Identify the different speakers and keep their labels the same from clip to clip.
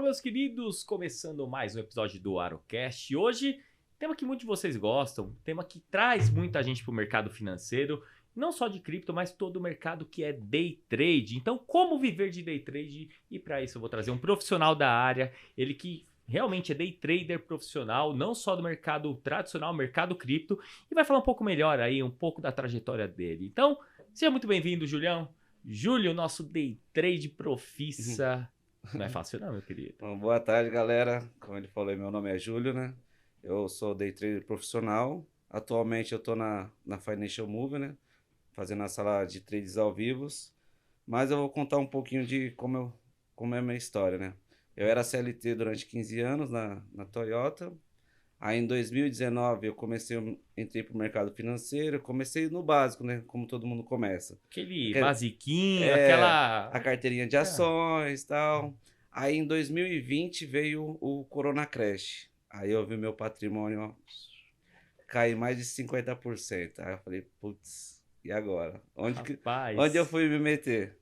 Speaker 1: Fala, meus queridos, começando mais um episódio do AroCast. Hoje, tema que muitos de vocês gostam, tema que traz muita gente para o mercado financeiro, não só de cripto, mas todo o mercado que é day trade. Então, como viver de day trade? E para isso eu vou trazer um profissional da área, ele que realmente é day trader profissional, não só do mercado tradicional, mercado cripto, e vai falar um pouco melhor aí, um pouco da trajetória dele. Então, seja muito bem-vindo, Julião. Júlio, nosso day trade profissa. Não é fácil não, meu querido.
Speaker 2: Bom, boa tarde, galera. Como ele falou, meu nome é Júlio, né? Eu sou day trader profissional. Atualmente eu tô na Financial Move, né? Fazendo a sala de trades ao vivo. Mas eu vou contar um pouquinho de como é a minha história, né? Eu era CLT durante 15 anos na Toyota. Aí em 2019 entrei pro mercado financeiro. Comecei no básico, né? Como todo mundo começa.
Speaker 1: Aquele basiquinho, aquela...
Speaker 2: A carteirinha de ações e tal. Aí em 2020 veio o Corona Crash. Aí eu vi meu patrimônio, ó, cair mais de 50%. Aí eu falei, putz, e agora? Onde eu fui me meter?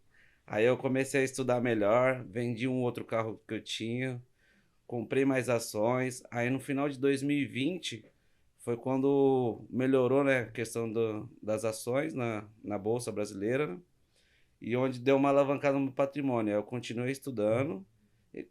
Speaker 2: Aí eu comecei a estudar melhor, vendi um outro carro que eu tinha, comprei mais ações. Aí no final de 2020 foi quando melhorou, né, a questão das ações na Bolsa Brasileira, né? E onde deu uma alavancada no patrimônio. Eu continuei estudando,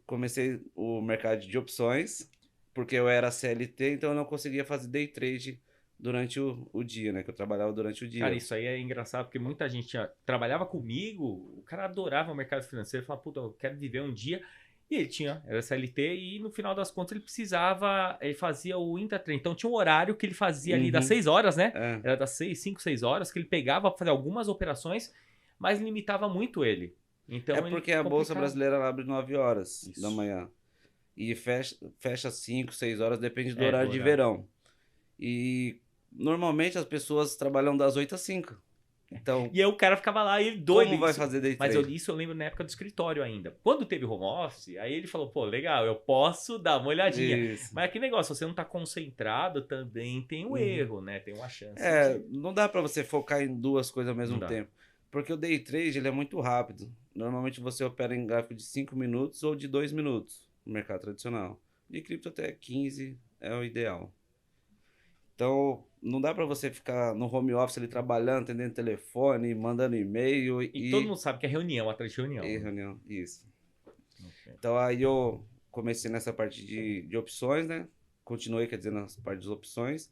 Speaker 2: comecei o mercado de opções, porque eu era CLT, então eu não conseguia fazer day trade durante o dia, né? Que eu trabalhava durante o dia.
Speaker 1: Cara, isso aí é engraçado, porque muita gente trabalhava comigo, o cara adorava o mercado financeiro, falava, puta, eu quero viver um dia. E ele era CLT e no final das contas ele fazia o intratrade. Então tinha um horário que ele fazia ali das 6 horas, né?
Speaker 2: É.
Speaker 1: Era das 5, 6 horas, que ele pegava para fazer algumas operações, mas limitava muito ele. Então,
Speaker 2: é porque a Bolsa Brasileira ela abre 9 horas da manhã. E fecha 5, 6 horas, depende do horário de verão. E normalmente as pessoas trabalham das 8 às 5. Então,
Speaker 1: e aí o cara ficava lá e doido.
Speaker 2: Como vai fazer day trade?
Speaker 1: Mas isso eu lembro na época do escritório ainda. Quando teve home office, aí ele falou, pô, legal, eu posso dar uma olhadinha. Isso. Mas que negócio, você não tá concentrado, também tem um erro, né? Tem uma chance.
Speaker 2: Não dá pra você focar em duas coisas ao mesmo tempo. Porque o day trade ele é muito rápido. Normalmente você opera em gráfico de 5 minutos ou de 2 minutos no mercado tradicional. De cripto até 15 é o ideal. Então, não dá pra você ficar no home office ali trabalhando, atendendo telefone, mandando e-mail.
Speaker 1: E todo mundo sabe que é reunião atrás de reunião.
Speaker 2: Reunião, isso. Okay. Então, aí eu comecei nessa parte de opções, né? Continuei, quer dizer, nas partes de opções.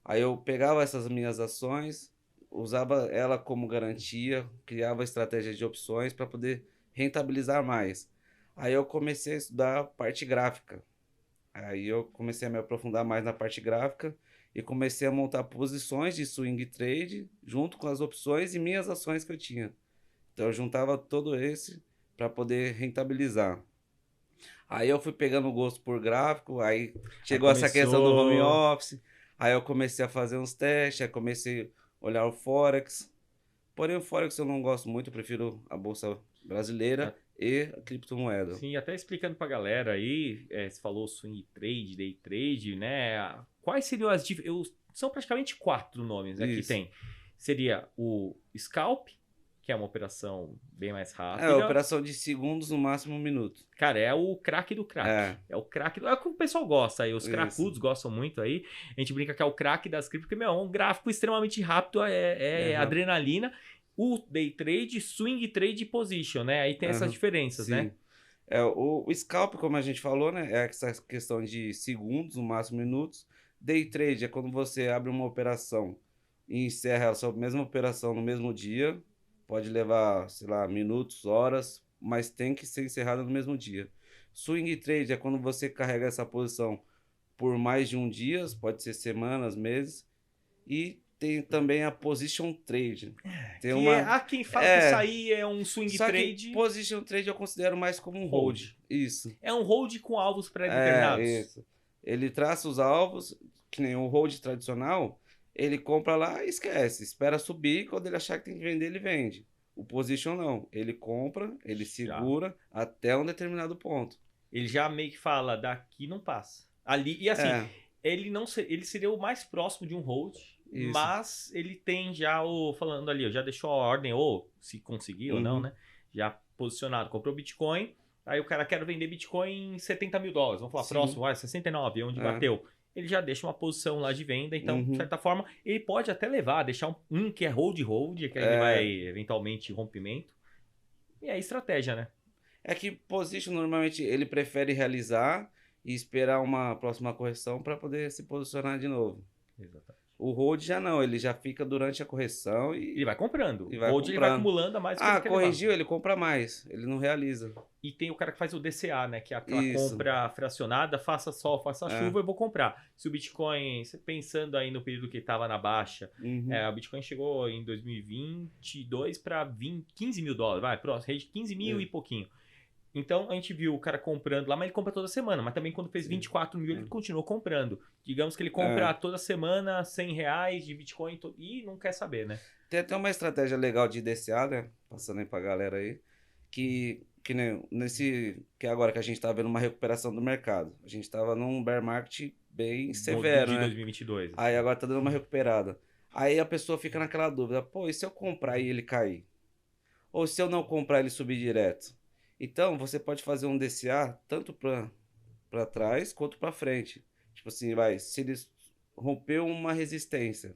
Speaker 2: Aí eu pegava essas minhas ações, usava ela como garantia, criava estratégias de opções para poder rentabilizar mais. Aí eu comecei a estudar a parte gráfica. Aí eu comecei a me aprofundar mais na parte gráfica e comecei a montar posições de swing trade junto com as opções e minhas ações que eu tinha. Então eu juntava todo esse para poder rentabilizar. Aí eu fui pegando gosto por gráfico, aí chegou essa questão do home office, aí eu comecei a fazer uns testes, aí comecei a olhar o Forex. Porém o Forex eu não gosto muito, eu prefiro a Bolsa Brasileira e a criptomoeda.
Speaker 1: Sim, até explicando pra galera aí, você falou swing trade, day trade, né? Quais seriam as diferenças? São praticamente 4 nomes, né, que tem. Seria o scalp, que é uma operação bem mais rápida.
Speaker 2: É, operação de segundos, no máximo 1 minuto.
Speaker 1: Cara, é o craque do craque. É o craque é o que o pessoal gosta aí. Os cracudos gostam muito aí. A gente brinca que é o craque das cripto, porque é um gráfico extremamente rápido, adrenalina. O day trade, swing trade e position, né? Aí tem essas diferenças, né?
Speaker 2: O scalp, como a gente falou, né? É essa questão de segundos, no máximo minutos. Day trade é quando você abre uma operação e encerra a sua mesma operação no mesmo dia. Pode levar, sei lá, minutos, horas, mas tem que ser encerrada no mesmo dia. Swing trade é quando você carrega essa posição por mais de um dia, pode ser semanas, meses. E tem também a position trade.
Speaker 1: Há quem fala que isso aí é um swing trade.
Speaker 2: Que position trade eu considero mais como um hold. Isso.
Speaker 1: É um hold com alvos pré-determinados.
Speaker 2: Isso. Ele traça os alvos, que nem o hold tradicional, ele compra lá e esquece. Espera subir, quando ele achar que tem que vender, ele vende. O position não. Ele compra, ele segura até um determinado ponto.
Speaker 1: Ele já meio que fala, daqui não passa. Ali, e assim, ele seria o mais próximo de um hold. Isso. Mas ele tem já falando ali, já deixou a ordem, ou se conseguir ou não, né? Já posicionado. Comprou Bitcoin, Aí o cara quer vender Bitcoin em 70 mil dólares. Vamos falar,
Speaker 2: Sim.
Speaker 1: próximo, 69, onde bateu. Ele já deixa uma posição lá de venda, então, de certa forma, ele pode até levar, deixar um que é hold, que ele vai eventualmente rompimento. E é estratégia, né?
Speaker 2: É que position normalmente ele prefere realizar e esperar uma próxima correção para poder se posicionar de novo.
Speaker 1: Exatamente.
Speaker 2: O hold já não, ele já fica durante a correção
Speaker 1: Ele vai comprando.
Speaker 2: E
Speaker 1: O
Speaker 2: vai
Speaker 1: hold ele vai
Speaker 2: comprando.
Speaker 1: acumulando a mais do que ele quer
Speaker 2: corrigiu,
Speaker 1: levar.
Speaker 2: ele compra mais, ele não realiza.
Speaker 1: E tem o cara que faz o DCA, né? Que é aquela
Speaker 2: Isso.
Speaker 1: compra fracionada, faça sol, faça chuva, eu vou comprar. Se o Bitcoin, você pensando aí no período que estava na baixa, o Bitcoin chegou em 2022 para 15 mil dólares, vai, próximo, 15 mil e pouquinho. Então a gente viu o cara comprando lá, mas ele compra toda semana. Mas também quando fez 24 mil, ele continuou comprando. Digamos que ele compra toda semana R$100 de Bitcoin e não quer saber, né?
Speaker 2: Tem até uma estratégia legal de DCA, né? Passando aí pra galera aí. Que nem que agora que a gente tá vendo uma recuperação do mercado. A gente tava num bear market bem severo,
Speaker 1: de
Speaker 2: né?
Speaker 1: 2022.
Speaker 2: Aí agora tá dando uma recuperada. Aí a pessoa fica naquela dúvida, pô, e se eu comprar e ele cair? Ou se eu não comprar e ele subir direto? Então, você pode fazer um DCA tanto para trás quanto para frente. Tipo assim, se ele rompeu uma resistência,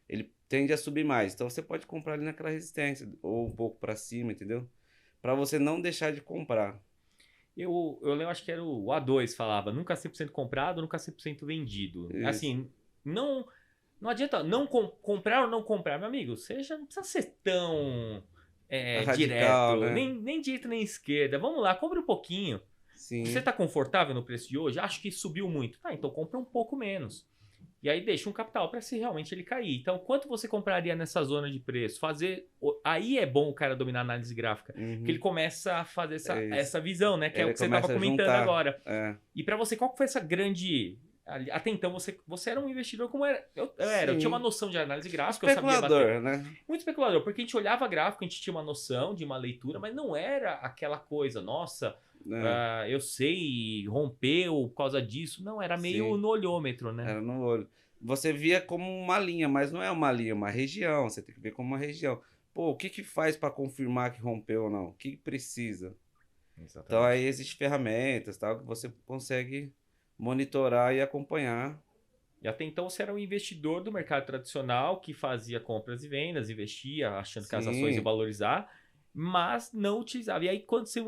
Speaker 2: ele tende a subir mais. Então, você pode comprar ali naquela resistência, ou um pouco para cima, entendeu? Para você não deixar de comprar.
Speaker 1: Eu lembro, acho que era o A2 falava, nunca 100% comprado, nunca 100% vendido.
Speaker 2: Isso.
Speaker 1: Assim, não adianta não comprar ou não comprar, meu amigo. Seja, não precisa ser tão
Speaker 2: Radical,
Speaker 1: direto,
Speaker 2: né?
Speaker 1: nem direita nem esquerda. Vamos lá, compre um pouquinho.
Speaker 2: Sim.
Speaker 1: Você tá confortável no preço de hoje? Acho que subiu muito. Tá, então compra um pouco menos. E aí deixa um capital para se realmente ele cair. Então, quanto você compraria nessa zona de preço? Aí é bom o cara dominar a análise gráfica. Que ele começa a fazer essa visão, né? Que é o que você estava comentando agora. E para você, qual foi essa grande... Até então, você era um investidor como era. Eu tinha uma noção de análise gráfica.
Speaker 2: Especulador,
Speaker 1: eu sabia
Speaker 2: né?
Speaker 1: Muito especulador, porque a gente olhava gráfico, a gente tinha uma noção de uma leitura, mas não era aquela coisa, nossa, eu sei, rompeu por causa disso. Não, era meio no olhômetro, né?
Speaker 2: Era no olho. Você via como uma linha, mas não é uma linha, é uma região. Você tem que ver como uma região. Pô, o que faz para confirmar que rompeu ou não? O que precisa? Exatamente. Então aí existem ferramentas, tal, que você consegue monitorar e acompanhar.
Speaker 1: E até então você era um investidor do mercado tradicional que fazia compras e vendas, investia achando que as ações iam valorizar, mas não utilizava. E aí quando você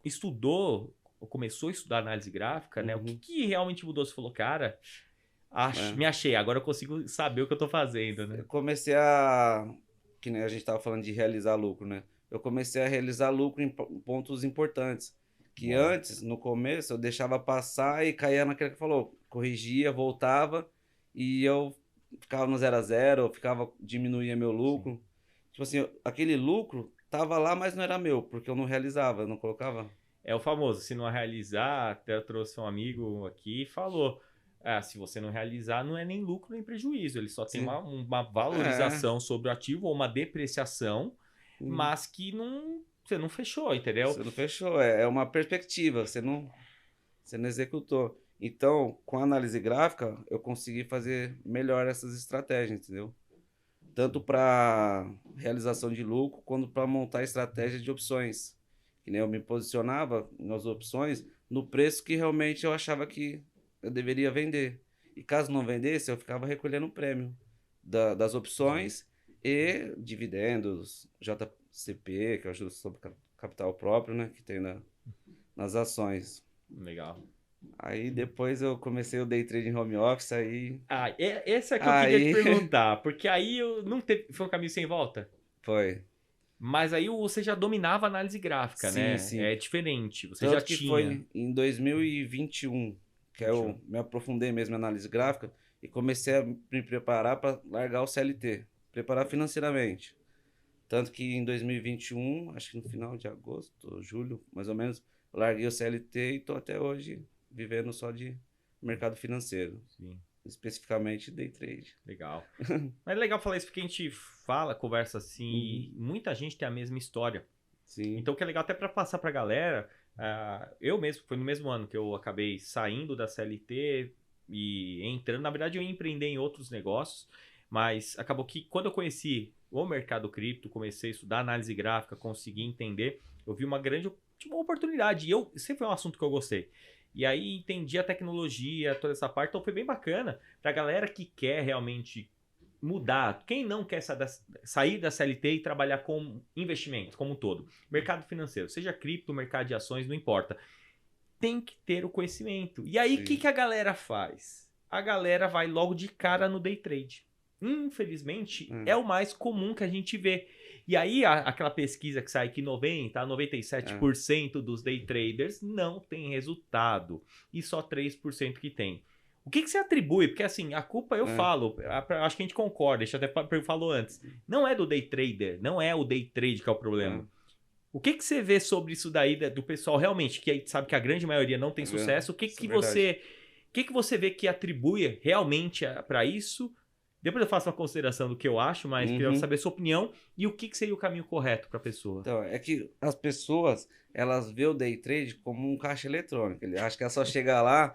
Speaker 1: estudou, ou começou a estudar análise gráfica, né? O que realmente mudou? Você falou, cara, me achei, agora eu consigo saber o que eu tô fazendo, né?
Speaker 2: Eu comecei que nem a gente tava falando de realizar lucro, né? Eu comecei a realizar lucro em pontos importantes. Que antes, no começo, eu deixava passar e caía naquele que falou, corrigia, voltava e eu ficava no 0 a 0, diminuía meu lucro. Sim. Tipo assim, aquele lucro tava lá, mas não era meu, porque eu não realizava, eu não colocava.
Speaker 1: É o famoso, se não realizar, até eu trouxe um amigo aqui e falou, se você não realizar, não é nem lucro nem prejuízo, ele só tem uma valorização sobre o ativo ou uma depreciação, mas que você não fechou, entendeu?
Speaker 2: Você não fechou, é uma perspectiva, você não executou. Então, com a análise gráfica, eu consegui fazer melhor essas estratégias, entendeu? Tanto para realização de lucro, quanto para montar estratégia de opções. Que nem eu me posicionava nas opções no preço que realmente eu achava que eu deveria vender. E caso não vendesse, eu ficava recolhendo o prêmio das opções e dividendos, JCP, que é o juros sobre capital próprio, né? Que tem nas ações.
Speaker 1: Legal.
Speaker 2: Aí depois eu comecei o day trade em home office, aí...
Speaker 1: Esse é que eu queria te perguntar, porque aí foi um caminho sem volta?
Speaker 2: Foi.
Speaker 1: Mas aí você já dominava a análise gráfica, né?
Speaker 2: Sim.
Speaker 1: É diferente, você
Speaker 2: Tanto
Speaker 1: já
Speaker 2: que
Speaker 1: tinha.
Speaker 2: Foi em 2021 que eu me aprofundei mesmo em análise gráfica e comecei a me preparar para largar o CLT, preparar financeiramente. Tanto que em 2021, acho que no final de agosto, julho, mais ou menos, eu larguei o CLT e estou até hoje vivendo só de mercado financeiro.
Speaker 1: Sim.
Speaker 2: Especificamente day trade.
Speaker 1: Legal. Mas é legal falar isso porque a gente conversa assim, e muita gente tem a mesma história.
Speaker 2: Sim.
Speaker 1: Então o que é legal até para passar para a galera, eu mesmo, foi no mesmo ano que eu acabei saindo da CLT e entrando, na verdade eu ia empreender em outros negócios, mas acabou que quando eu conheci o mercado cripto, comecei a estudar análise gráfica, consegui entender, eu vi uma grande tinha uma oportunidade. E sempre foi um assunto que eu gostei. E aí entendi a tecnologia, toda essa parte, então foi bem bacana pra galera que quer realmente mudar. Quem não quer sair da CLT e trabalhar com investimentos como um todo. Mercado financeiro, seja cripto, mercado de ações, não importa. Tem que ter o conhecimento. E aí, o que a galera faz? A galera vai logo de cara no day trade. Infelizmente, é o mais comum que a gente vê. E aí, aquela pesquisa que sai que 97% dos day traders não tem resultado. E só 3% que tem. O que você atribui? Porque assim, a culpa eu falo, acho que a gente concorda, deixa eu até falou antes. Não é do day trader, não é o day trade que é o problema. O que você vê sobre isso daí do pessoal realmente, que sabe que a grande maioria não tem sucesso? O que você vê que atribui realmente para isso? Depois eu faço uma consideração do que eu acho, mas queria saber a sua opinião e o que seria o caminho correto para a pessoa.
Speaker 2: Então, é que as pessoas, elas vê o day trade como um caixa eletrônico. Ele acha que é só chegar lá,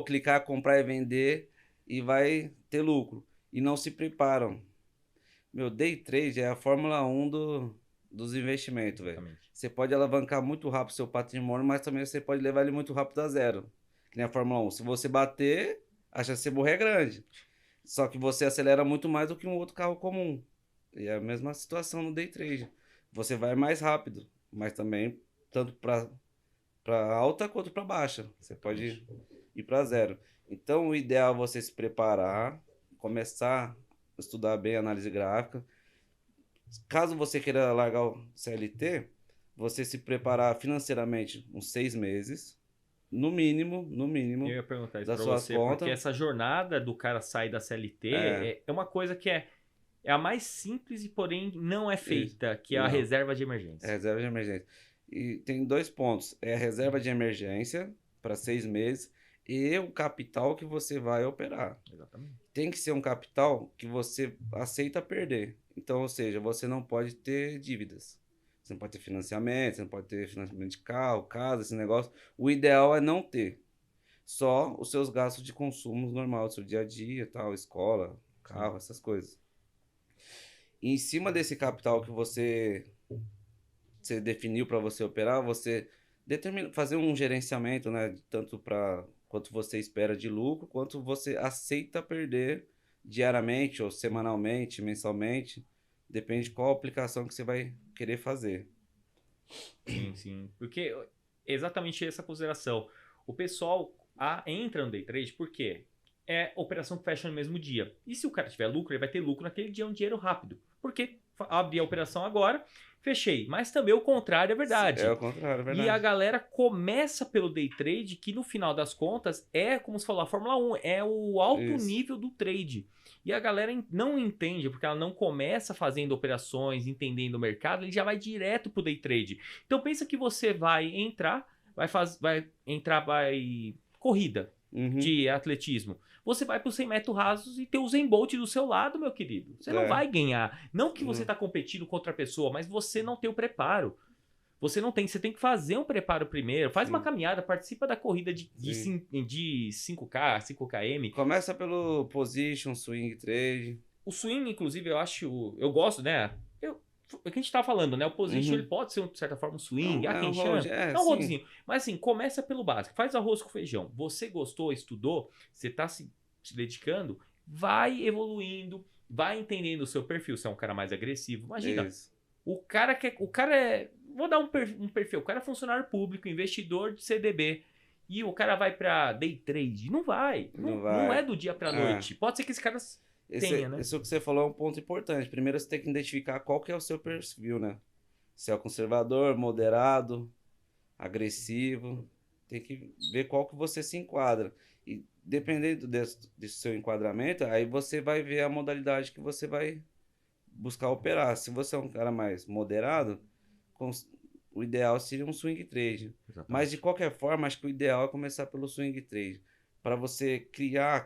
Speaker 2: clicar, comprar e vender e vai ter lucro. E não se preparam. Meu, day trade é a Fórmula 1 dos investimentos, velho. Você pode alavancar muito rápido seu patrimônio, mas também você pode levar ele muito rápido a zero. Que nem a Fórmula 1. Se você bater, a chance de você morrer é grande. Só que você acelera muito mais do que um outro carro comum. E é a mesma situação no day trade. Você vai mais rápido, mas também tanto para alta quanto para baixa. Você pode ir para zero. Então, o ideal é você se preparar, começar a estudar bem a análise gráfica. Caso você queira largar o CLT, você se preparar financeiramente uns 6 meses. No mínimo,
Speaker 1: eu ia perguntar isso
Speaker 2: das
Speaker 1: pra
Speaker 2: suas
Speaker 1: você,
Speaker 2: contas.
Speaker 1: porque essa jornada do cara sair da CLT é uma coisa que é a mais simples e porém não é feita, que é a reserva de emergência.
Speaker 2: É a reserva de emergência. E tem 2 pontos. É a reserva de emergência para 6 meses e o capital que você vai operar.
Speaker 1: Exatamente.
Speaker 2: Tem que ser um capital que você aceita perder. Então, ou seja, você não pode ter dívidas. Você não pode ter financiamento, você não pode ter financiamento de carro, casa, esse negócio. O ideal é não ter. Só os seus gastos de consumo normal, do seu dia a dia, tal, escola, carro, essas coisas. E em cima desse capital que você definiu para você operar, você fazer um gerenciamento, né, tanto para quanto você espera de lucro, quanto você aceita perder diariamente ou semanalmente, mensalmente, depende de qual aplicação que você vai querer fazer.
Speaker 1: Sim. Porque exatamente essa consideração. O pessoal entra no day trade porque é operação que fecha no mesmo dia. E se o cara tiver lucro, ele vai ter lucro naquele dia, um dinheiro rápido. Porque abri a operação agora, fechei. Mas também o contrário é verdade.
Speaker 2: É o contrário, é verdade.
Speaker 1: E a galera começa pelo day trade, que no final das contas é, como se falou, a Fórmula 1, é o alto nível do trade. E a galera não entende, porque ela não começa fazendo operações, entendendo o mercado, ele já vai direto pro day trade. Então pensa que você vai entrar, vai corrida de atletismo. Você vai para os 100 metros rasos e ter o Usain Bolt do seu lado, meu querido. Você não vai ganhar. Não que você está competindo contra a pessoa, mas você não tem o preparo. Você tem que fazer um preparo primeiro. Faz uma caminhada, participa da corrida de 5K, 5km.
Speaker 2: Começa pelo position, swing trade.
Speaker 1: O swing, inclusive, eu gosto, né? O que a gente tá falando, né? O position, ele pode ser, de certa forma, um swing. Quem chama? É um roldzinho. Mas assim, começa pelo básico. Faz arroz com feijão. Você gostou, estudou, você tá se dedicando, vai evoluindo, vai entendendo o seu perfil. Se é um cara mais agressivo. Imagina, o cara é... Vou dar um perfil. O cara é funcionário público, investidor de CDB. E o cara vai pra day trade. Não vai. Não é do dia pra noite. Pode ser que esse cara...
Speaker 2: Isso que você falou é um ponto importante. Primeiro você tem que identificar qual que é o seu perfil, né? Se é o conservador, moderado, agressivo. Tem que ver qual que você se enquadra. E dependendo desse seu enquadramento, aí você vai ver a modalidade que você vai buscar operar. Se você é um cara mais moderado, o ideal seria um swing trade. Exatamente. Mas de qualquer forma, acho que o ideal é começar pelo swing trade. Para você criar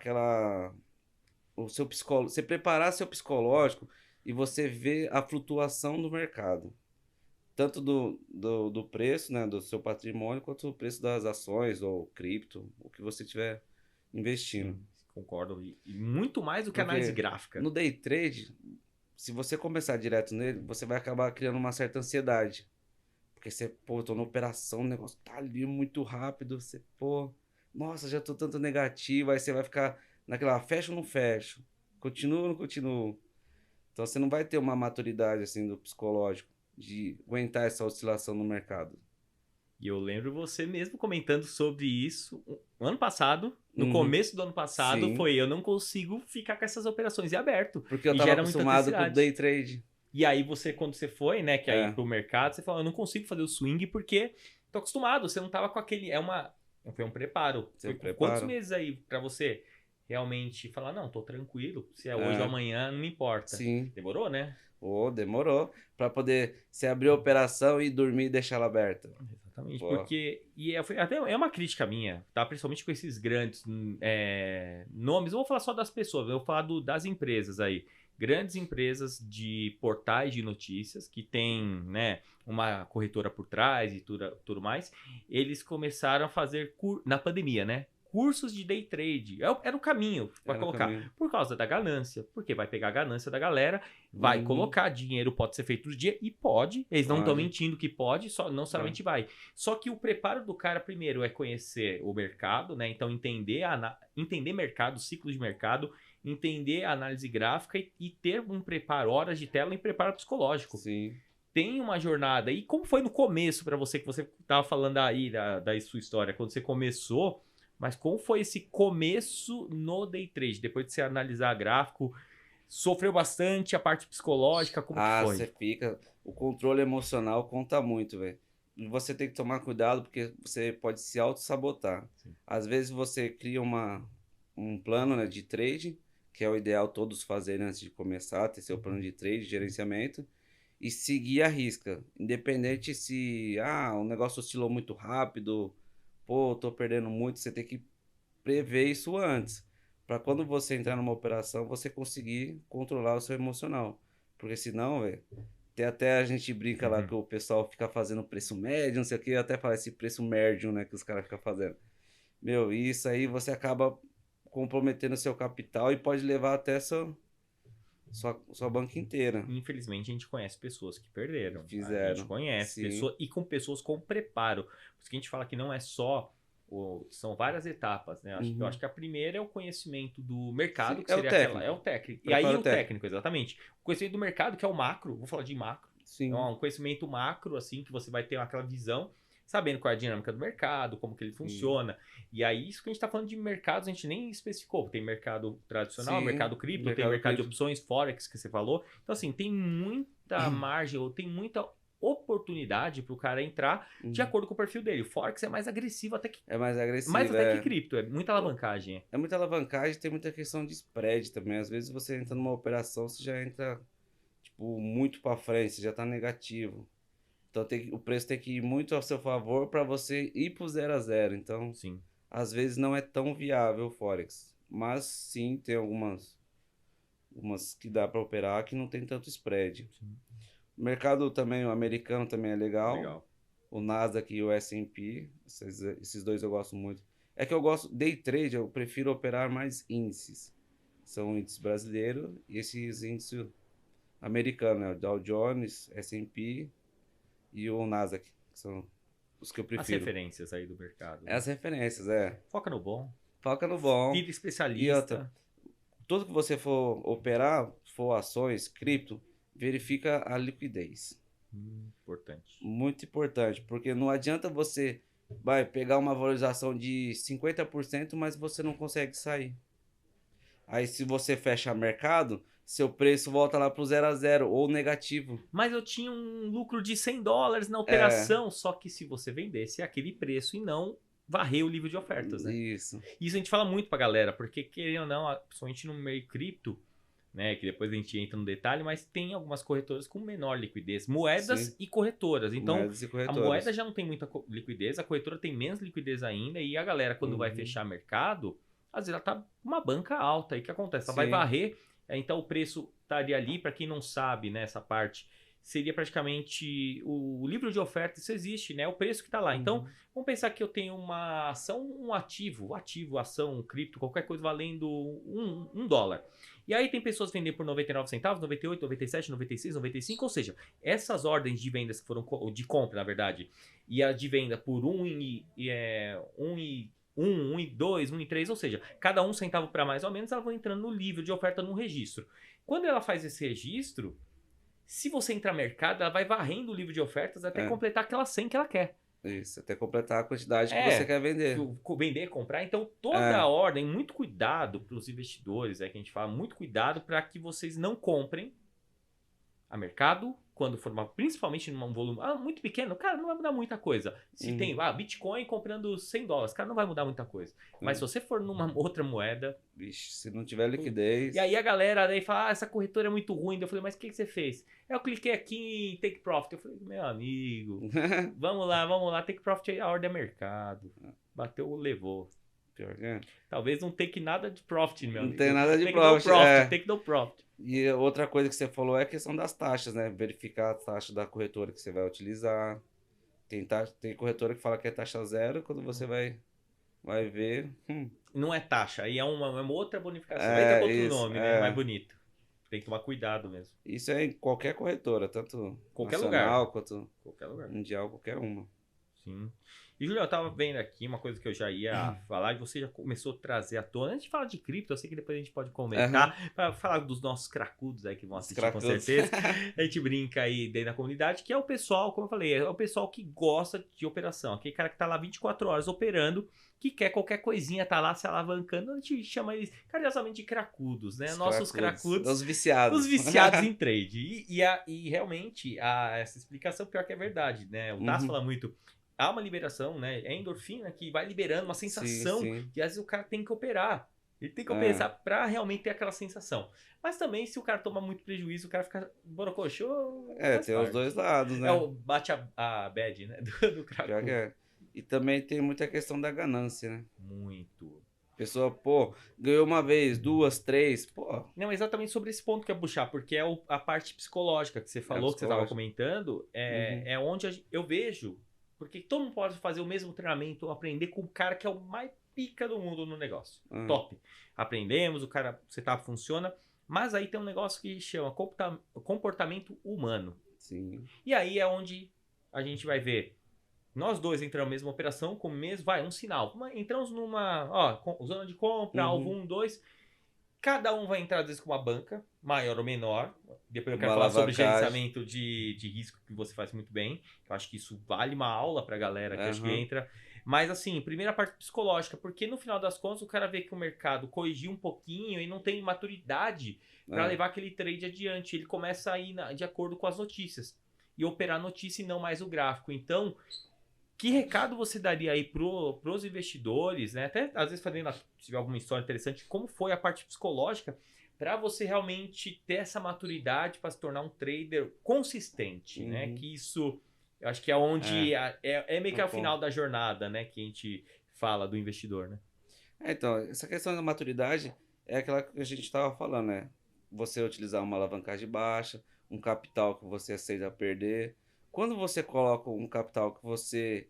Speaker 2: você preparar seu psicológico e você ver a flutuação do mercado. Tanto do preço, né, do seu patrimônio, quanto do preço das ações ou cripto, o que você estiver investindo.
Speaker 1: Concordo. E muito mais do que análise gráfica.
Speaker 2: No day trade, se você começar direto nele, você vai acabar criando uma certa ansiedade. Porque você, pô, tô na operação, o negócio tá ali muito rápido, você, pô, nossa, já tô tanto negativo, aí você vai ficar naquela, fecho ou não fecho? Continuo ou não continuo? Então você não vai ter uma maturidade, assim, do psicológico de aguentar essa oscilação no mercado.
Speaker 1: E eu lembro você mesmo comentando sobre isso ano passado, no
Speaker 2: Uhum.
Speaker 1: começo do ano passado,
Speaker 2: Sim.
Speaker 1: eu não consigo ficar com essas operações em aberto.
Speaker 2: Porque eu
Speaker 1: E
Speaker 2: tava
Speaker 1: gera muita
Speaker 2: acostumado com o
Speaker 1: ansiedade.
Speaker 2: day trade.
Speaker 1: E aí você, quando você foi, né, que aí
Speaker 2: É,
Speaker 1: pro mercado, você falou, eu não consigo fazer o swing porque tô acostumado, você não tava com aquele, foi um preparo.
Speaker 2: Seu
Speaker 1: Foi quantos
Speaker 2: preparo.
Speaker 1: meses aí pra você realmente falar, não, tô tranquilo, se é hoje ou
Speaker 2: É,
Speaker 1: amanhã, não me importa.
Speaker 2: sim.
Speaker 1: Demorou, né?
Speaker 2: Ô, demorou. Pra poder se abrir a operação e dormir e deixar ela aberta.
Speaker 1: Exatamente,
Speaker 2: Pô.
Speaker 1: porque, até é uma crítica minha, tá? Principalmente com esses grandes nomes, não vou falar só das pessoas, eu vou falar das empresas aí. Grandes empresas de portais de notícias que tem, né, uma corretora por trás e tudo mais, eles começaram a fazer, na pandemia, né? Cursos de day trade. Era o caminho para
Speaker 2: Era o
Speaker 1: colocar.
Speaker 2: caminho.
Speaker 1: Por causa da ganância. Porque vai pegar a ganância da galera, vai
Speaker 2: Uhum.
Speaker 1: colocar, dinheiro pode ser feito no dia, e pode. Eles não estão
Speaker 2: Pode.
Speaker 1: mentindo que pode, só não somente vai. Só que o preparo do cara, primeiro, é conhecer o mercado, né? Então, entender mercado, ciclo de mercado, entender a análise gráfica e ter um preparo, horas de tela e preparo psicológico.
Speaker 2: Sim.
Speaker 1: Tem uma jornada. E como foi no começo para você, que você estava falando aí da sua história, quando você começou, mas como foi esse começo no day trade? Depois de você analisar gráfico, sofreu bastante a parte psicológica, como que foi?
Speaker 2: Você fica... O controle emocional conta muito, velho. E você tem que tomar cuidado porque você pode se auto-sabotar.
Speaker 1: Sim.
Speaker 2: Às vezes você cria um plano, né, de trade, que é o ideal todos fazerem antes de começar, ter seu plano de trade, gerenciamento, e seguir a risca. Independente se o negócio oscilou muito rápido, pô, tô perdendo muito, você tem que prever isso antes. Para quando você entrar numa operação, você conseguir controlar o seu emocional. Porque senão, velho, até a gente brinca lá que o pessoal fica fazendo preço médio, não sei o que, até fala esse preço médio, né, que os caras ficam fazendo. Meu, isso aí você acaba comprometendo seu capital e pode levar até sua banca inteira.
Speaker 1: Infelizmente, a gente conhece pessoas que perderam.
Speaker 2: Fizeram.
Speaker 1: A gente conhece
Speaker 2: Sim.
Speaker 1: pessoas e com pessoas com preparo. Por isso que a gente fala que não é só. São várias etapas, né? Eu acho que a primeira é o conhecimento do mercado,
Speaker 2: Sim,
Speaker 1: que
Speaker 2: é
Speaker 1: seria
Speaker 2: o técnico.
Speaker 1: é o técnico. E
Speaker 2: Preparo
Speaker 1: aí o
Speaker 2: técnico.
Speaker 1: técnico, exatamente. O conhecimento do mercado, que é o macro, vou falar de macro.
Speaker 2: Sim.
Speaker 1: Então, um conhecimento macro, assim, que você vai ter aquela visão, sabendo qual é a dinâmica do mercado, como que ele funciona. E aí, isso que a gente está falando de mercados, a gente nem especificou. Tem mercado tradicional,
Speaker 2: Sim,
Speaker 1: mercado cripto, tem
Speaker 2: mercado
Speaker 1: mercado de
Speaker 2: cripto.
Speaker 1: opções, Forex, que você falou. Então, assim, tem muita margem, ou tem muita oportunidade para o cara entrar de acordo com o perfil dele. O Forex é mais agressivo até que...
Speaker 2: É mais agressivo.
Speaker 1: Mais até que cripto, é muita alavancagem.
Speaker 2: É muita alavancagem, tem muita questão de spread também. Às vezes você entra numa operação, você já entra tipo muito para frente, você já tá negativo. Então o preço tem que ir muito a seu favor para você ir pro 0 a 0. Então,
Speaker 1: Sim.
Speaker 2: Às vezes não é tão viável o Forex. Mas sim, tem algumas que dá para operar que não tem tanto spread.
Speaker 1: Sim.
Speaker 2: O mercado também, o americano também é legal. O Nasdaq e o S&P, esses dois eu gosto muito. É que eu gosto, day trade, eu prefiro operar mais índices. São índices brasileiros e esses índices americanos, né? O Dow Jones, S&P e o Nasdaq, que são os que eu prefiro.
Speaker 1: As referências aí do mercado.
Speaker 2: As referências, é.
Speaker 1: Foca no bom.
Speaker 2: Foca no bom.
Speaker 1: Vira especialista.
Speaker 2: E outra, tudo que você for operar, for ações, cripto, verifica a liquidez.
Speaker 1: Importante.
Speaker 2: Muito importante, porque não adianta você vai pegar uma valorização de 50%, mas você não consegue sair. Aí se você fecha mercado, seu preço volta lá pro 0 a 0 ou negativo.
Speaker 1: Mas eu tinha um lucro de $100 na operação, só que se você vendesse aquele preço e não varrer o livro de ofertas, né?
Speaker 2: Isso.
Speaker 1: Isso a gente fala muito pra galera, porque querendo ou não, principalmente no meio cripto, né, que depois a gente entra no detalhe, mas tem algumas corretoras com menor liquidez, moedas
Speaker 2: Sim.
Speaker 1: e corretoras. Então,
Speaker 2: Moedas e corretoras.
Speaker 1: a moeda já não tem muita liquidez, a corretora tem menos liquidez ainda, e a galera, quando vai fechar mercado, às vezes ela tá com uma banca alta. E o que acontece? Ela vai
Speaker 2: Sim.
Speaker 1: varrer, então o preço estaria ali, para quem não sabe, né, essa parte seria praticamente o livro de oferta, isso existe, né? O preço que está lá. Então, vamos pensar que eu tenho uma ação, um ativo, ação, cripto, qualquer coisa valendo um dólar. E aí tem pessoas vendendo por 99 centavos, 98, 97, 96, 95, ou seja, essas ordens de vendas que foram, de compra, na verdade, e a de venda por 1,2, 1,3, ou seja, cada 1 centavo para mais ou menos, ela vai entrando no livro de oferta no registro. Quando ela faz esse registro, se você entrar no mercado, ela vai varrendo o livro de ofertas até completar aquela 100 que ela quer.
Speaker 2: Isso, até completar a quantidade que você quer vender.
Speaker 1: Vender, comprar. Então, toda a ordem, muito cuidado para os investidores, que a gente fala, muito cuidado para que vocês não comprem a mercado, quando for principalmente num volume muito pequeno, cara, não vai mudar muita coisa. Se tem Bitcoin comprando $100, cara, não vai mudar muita coisa. Mas se você for numa outra moeda...
Speaker 2: Vixe, se não tiver liquidez...
Speaker 1: E aí a galera daí fala, essa corretora é muito ruim. Eu falei, mas o que você fez? Eu cliquei aqui em Take Profit. Eu falei, meu amigo, vamos lá, Take Profit, a ordem é mercado. Bateu, levou.
Speaker 2: Pior que é.
Speaker 1: Talvez não take nada de profit, meu amigo.
Speaker 2: Não tem nada de profit.
Speaker 1: Take no profit.
Speaker 2: E outra coisa que você falou é a questão das taxas, né? Verificar a taxa da corretora que você vai utilizar. Tem corretora que fala que é taxa zero, quando você vai ver...
Speaker 1: Não é taxa, aí é uma outra bonificação. Vai ter outro nome, né? Mais bonito. Tem que tomar cuidado mesmo.
Speaker 2: Isso é em qualquer corretora, tanto
Speaker 1: qualquer
Speaker 2: nacional
Speaker 1: lugar.
Speaker 2: Quanto
Speaker 1: qualquer lugar.
Speaker 2: Mundial, qualquer uma.
Speaker 1: Sim. E, Julião, eu tava vendo aqui uma coisa que eu já ia falar, e você já começou a trazer à tona. Antes de falar de cripto, eu sei que depois a gente pode comentar, para falar dos nossos cracudos aí que vão assistir com certeza. A gente brinca aí dentro da comunidade, que é o pessoal, como eu falei, é o pessoal que gosta de operação. Aquele cara que tá lá 24 horas operando, que quer qualquer coisinha, tá lá se alavancando, a gente chama eles carinhosamente de cracudos, né? Nossos cracudos.
Speaker 2: Os viciados.
Speaker 1: Os viciados em trade. E realmente, essa explicação pior que é verdade, né? O Tassi fala muito... Há uma liberação, né? É endorfina que vai liberando uma sensação que às vezes o cara tem que operar. Ele tem que operar para realmente ter aquela sensação. Mas também, se o cara toma muito prejuízo, o cara fica borocochô.
Speaker 2: Tem os dois lados, né?
Speaker 1: Bate a bad, né? Do cracudo.
Speaker 2: E também tem muita questão da ganância, né?
Speaker 1: Muito.
Speaker 2: Pessoa, ganhou uma vez, 2, 3,
Speaker 1: Não, exatamente sobre esse ponto que é puxar, porque é a parte psicológica que você falou, que você estava comentando, é onde eu vejo. Porque todo mundo pode fazer o mesmo treinamento ou aprender com o cara que é o mais pica do mundo no negócio. Top. Aprendemos, o setup funciona. Mas aí tem um negócio que chama comportamento humano.
Speaker 2: Sim.
Speaker 1: E aí é onde a gente vai ver. Nós dois entramos na mesma operação com o mesmo... um sinal. Entramos numa zona de compra, alvo 1, 2... Cada um vai entrar, às vezes, com uma banca, maior ou menor. Depois eu quero falar sobre gerenciamento de risco, que você faz muito bem. Eu acho que isso vale uma aula pra galera que acho que entra. Mas, assim, primeira parte psicológica, porque no final das contas o cara vê que o mercado corrigiu um pouquinho e não tem maturidade para levar aquele trade adiante. Ele começa a ir de acordo com as notícias e operar a notícia e não mais o gráfico. Então... Que recado você daria aí pros investidores, né? Até às vezes fazendo, se tiver alguma história interessante, como foi a parte psicológica para você realmente ter essa maturidade para se tornar um trader consistente, né? Que isso, eu acho que é onde é meio que o final da jornada, né? Que a gente fala do investidor, né?
Speaker 2: Então, essa questão da maturidade é aquela que a gente estava falando, né? Você utilizar uma alavancagem baixa, um capital que você aceita perder. Quando você coloca um capital que você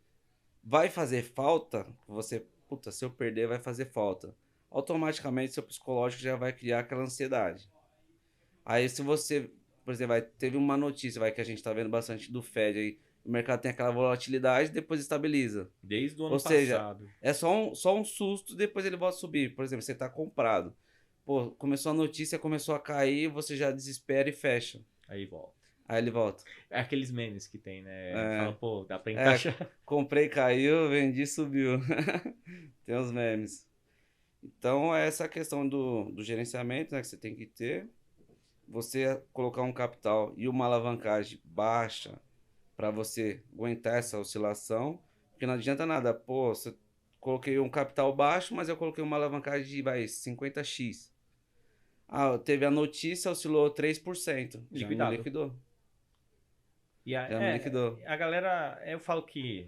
Speaker 2: vai fazer falta, se eu perder vai fazer falta, automaticamente seu psicológico já vai criar aquela ansiedade. Aí se você, por exemplo, teve uma notícia que a gente tá vendo bastante do Fed aí, o mercado tem aquela volatilidade e depois estabiliza.
Speaker 1: Desde o ano passado.
Speaker 2: Ou seja, é só um susto, depois ele volta a subir. Por exemplo, você tá comprado. Começou a notícia, começou a cair, você já desespera e fecha.
Speaker 1: Aí volta.
Speaker 2: Aí ele volta.
Speaker 1: É aqueles memes que tem, né? Fala, dá pra encaixar.
Speaker 2: Comprei, caiu, vendi, subiu. Tem os memes. Então, é essa questão do gerenciamento, né, que você tem que ter. Você colocar um capital e uma alavancagem baixa para você aguentar essa oscilação. Porque não adianta nada. Você coloquei um capital baixo, mas eu coloquei uma alavancagem de 50x. Teve a notícia, oscilou 3%. Já me liquidou.
Speaker 1: E a galera, eu falo que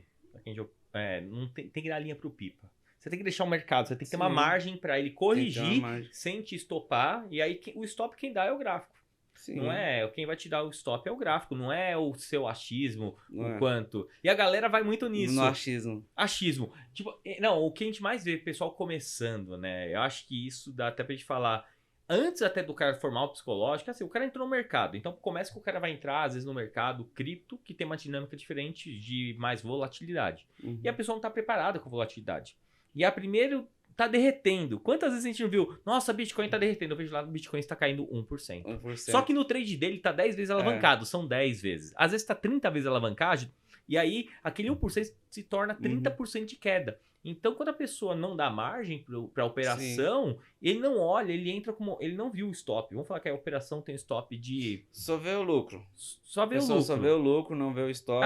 Speaker 1: não tem que dar linha pro pipa. Você tem que deixar o mercado, você tem que ter uma margem para ele corrigir sem te estopar. E aí o stop quem dá é o gráfico.
Speaker 2: Sim.
Speaker 1: Não é, quem vai te dar o stop é o gráfico, não é o seu achismo,
Speaker 2: Não
Speaker 1: o
Speaker 2: é.
Speaker 1: quanto. E a galera vai muito nisso.
Speaker 2: No achismo.
Speaker 1: Achismo. Tipo, não, o que a gente mais vê, pessoal começando, né? Eu acho que isso dá até pra gente falar. Antes até do cara formar o psicológico, assim, o cara entrou no mercado. Então começa que o cara vai entrar, às vezes, no mercado cripto, que tem uma dinâmica diferente de mais volatilidade.
Speaker 2: Uhum.
Speaker 1: E a pessoa não tá preparada com volatilidade. E a primeiro tá derretendo. Quantas vezes a gente não viu? Nossa, Bitcoin tá derretendo. Eu vejo lá, o Bitcoin está caindo 1%.
Speaker 2: 1%.
Speaker 1: Só que no trade dele tá 10 vezes alavancado. São 10 vezes. Às vezes tá 30 vezes alavancagem. E aí, aquele 1% se torna 30% de queda. Então, quando a pessoa não dá margem para a operação, ele não olha, ele entra como... Ele não viu o stop. Vamos falar que a operação tem stop de...
Speaker 2: Só vê o lucro.
Speaker 1: Só vê o lucro.
Speaker 2: Só vê o lucro, não vê o stop.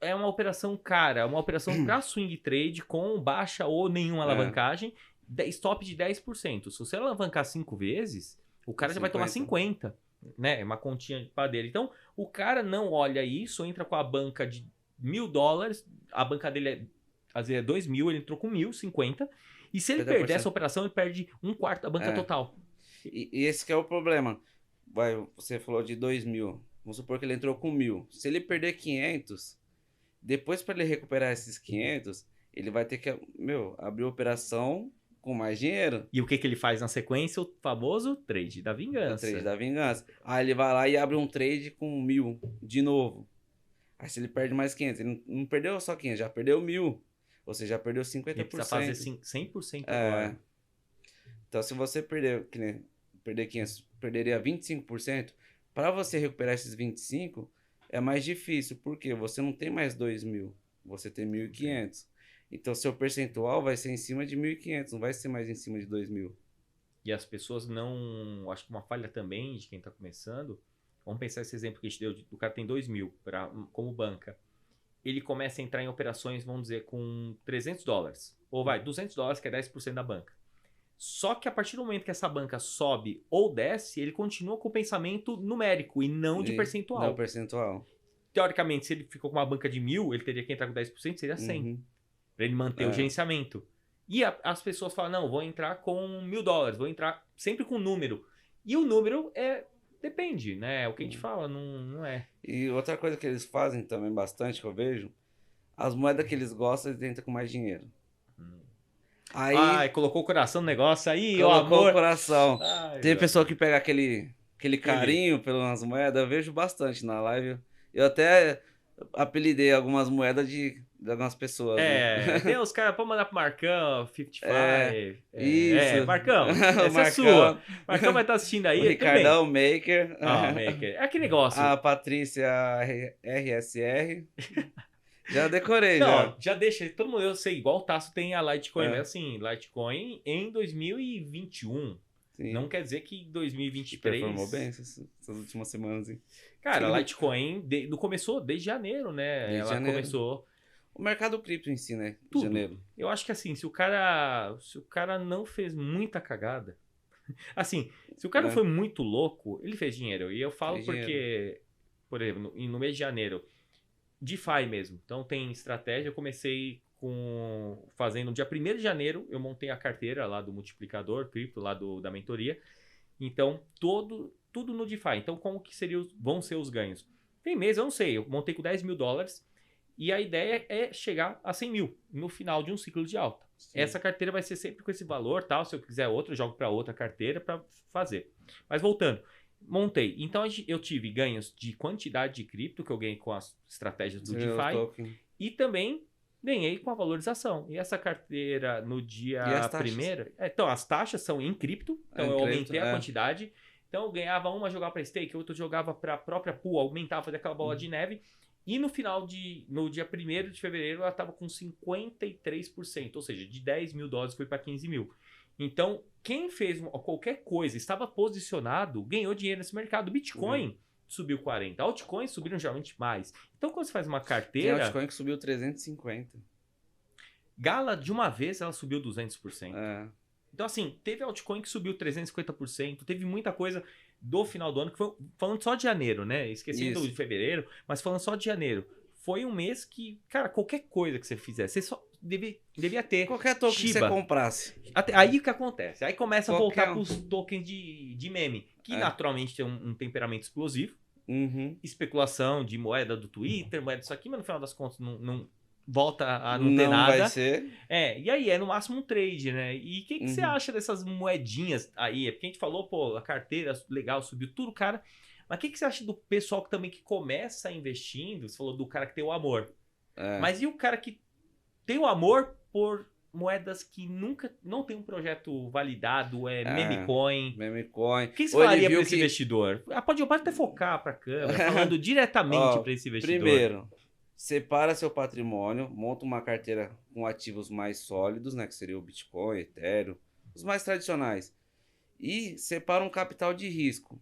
Speaker 1: É uma operação cara. É uma operação para swing trade com baixa ou nenhuma alavancagem. Stop de 10%. Se você alavancar 5 vezes, o cara já vai tomar 50. Né? É uma continha para dele. Então, o cara não olha isso, entra com a banca de $1.000, a banca dele às vezes é 2.000, ele entrou com 1.050, e se ele perder essa operação, ele perde 1/4 da banca total.
Speaker 2: E esse que é o problema. Você falou de 2.000, vamos supor que ele entrou com 1.000. Se ele perder 500, depois para ele recuperar esses 500, ele vai ter que, abrir operação com mais dinheiro.
Speaker 1: E o que ele faz na sequência? O famoso trade da vingança.
Speaker 2: O trade da vingança. Aí ele vai lá e abre um trade com 1.000 de novo. Aí se ele perde mais 500, ele não perdeu só 500, já perdeu 1.000. Ou seja, já perdeu 50%.
Speaker 1: Ele precisa fazer 100% agora.
Speaker 2: Então, se você perder 500, perderia 25%. Para você recuperar esses 25%, é mais difícil. Porque você não tem mais 2.000, você tem 1.500. Então, seu percentual vai ser em cima de 1.500, não vai ser mais em cima de 2.000.
Speaker 1: E as pessoas não... Acho que uma falha também de quem está começando... Vamos pensar esse exemplo que a gente deu. O cara tem 2.000 como banca. Ele começa a entrar em operações, vamos dizer, com $300. Ou vai, $200, que é 10% da banca. Só que a partir do momento que essa banca sobe ou desce, ele continua com o pensamento numérico e não de percentual.
Speaker 2: Não percentual.
Speaker 1: Teoricamente, se ele ficou com uma banca de 1.000, ele teria que entrar com 10%, seria 100. Para ele manter o gerenciamento. E as pessoas falam, não, vou entrar com $1.000, vou entrar sempre com número. E o número depende, né? O que a gente fala, não é.
Speaker 2: E outra coisa que eles fazem também bastante, que eu vejo, as moedas que eles gostam, eles entram com mais dinheiro.
Speaker 1: Aí colocou o coração no negócio aí,
Speaker 2: colocou o coração. Tem
Speaker 1: Deus.
Speaker 2: Pessoa que pega aquele carinho pelas moedas, eu vejo bastante na live. Eu até apelidei algumas moedas de algumas pessoas.
Speaker 1: Tem os caras, pode mandar pro Marcão, 55.
Speaker 2: Isso.
Speaker 1: Marcão, essa é sua. Marcão vai estar assistindo aí.
Speaker 2: O Ricardão, Maker.
Speaker 1: Maker. É que negócio.
Speaker 2: A Patrícia RSR. Já decorei,
Speaker 1: já deixa. Todo mundo, eu sei, igual o Tasso tem a Litecoin. Mas assim, Litecoin em 2021. Sim. Não quer dizer que em 2023...
Speaker 2: Performou bem essas últimas semanas. Hein?
Speaker 1: Cara, a Litecoin começou desde janeiro, né?
Speaker 2: Desde
Speaker 1: Ela
Speaker 2: janeiro.
Speaker 1: Começou...
Speaker 2: O mercado cripto em si, né?
Speaker 1: Tudo.
Speaker 2: Janeiro.
Speaker 1: Eu acho que assim, se o cara não fez muita cagada... Assim, se o cara foi muito louco, ele fez dinheiro. E eu falo porque, por exemplo, no mês de janeiro, DeFi mesmo. Então tem estratégia. Eu comecei fazendo no dia 1º de janeiro, eu montei a carteira lá do multiplicador cripto, lá da mentoria. Então, tudo no DeFi. Então, como que vão ser os ganhos? Tem mês, eu não sei. Eu montei com $10.000 e a ideia é chegar a 100 mil no final de um ciclo de alta. Sim. Essa carteira vai ser sempre com esse valor, tal. Se eu quiser outra, eu jogo para outra carteira para fazer. Mas voltando, montei. Então, eu tive ganhos de quantidade de cripto, que eu ganhei com as estratégias do DeFi. E também ganhei com a valorização. E essa carteira no dia 1º... Então, as taxas são em cripto. Então, eu aumentei a quantidade. Então, eu ganhava uma, jogava para stake, outra jogava para a própria pool, aumentava daquela bola de neve. E no dia 1º de fevereiro, ela estava com 53%. Ou seja, de $10.000 foi para 15 mil. Então, quem fez qualquer coisa, estava posicionado, ganhou dinheiro nesse mercado. Bitcoin subiu 40%. Altcoins subiram geralmente mais. Então, quando você faz uma carteira...
Speaker 2: Tem altcoin que subiu 350%.
Speaker 1: Gala, de uma vez, ela subiu 200%. Então, assim, teve altcoin que subiu 350%. Teve muita coisa do final do ano, que foi falando só de janeiro, né? Esqueci de fevereiro, mas falando só de janeiro. Foi um mês que, cara, qualquer coisa que você fizer, devia ter.
Speaker 2: Qualquer token que você
Speaker 1: Shiba.
Speaker 2: comprasse.
Speaker 1: Aí o que acontece? Aí começa a
Speaker 2: Qualquer
Speaker 1: voltar pros tokens de meme, que naturalmente tem um temperamento explosivo, especulação de moeda do Twitter, moeda disso aqui, mas no final das contas não volta a não ter nada.
Speaker 2: Não vai ser.
Speaker 1: E aí é no máximo um trade, né? E o que você acha dessas moedinhas aí? É porque a gente falou, pô, a carteira legal, subiu tudo, cara. Mas o que você acha do pessoal que começa investindo? Você falou do cara que tem o amor. Mas e o cara que tem o amor por moedas que não tem um projeto validado, meme coin?
Speaker 2: Meme coin.
Speaker 1: O que você falaria para esse investidor? Pode até focar para a câmera, falando diretamente para esse investidor.
Speaker 2: Primeiro, separa seu patrimônio, monta uma carteira com ativos mais sólidos, né, que seria o Bitcoin, Ethereum, os mais tradicionais. E separa um capital de risco,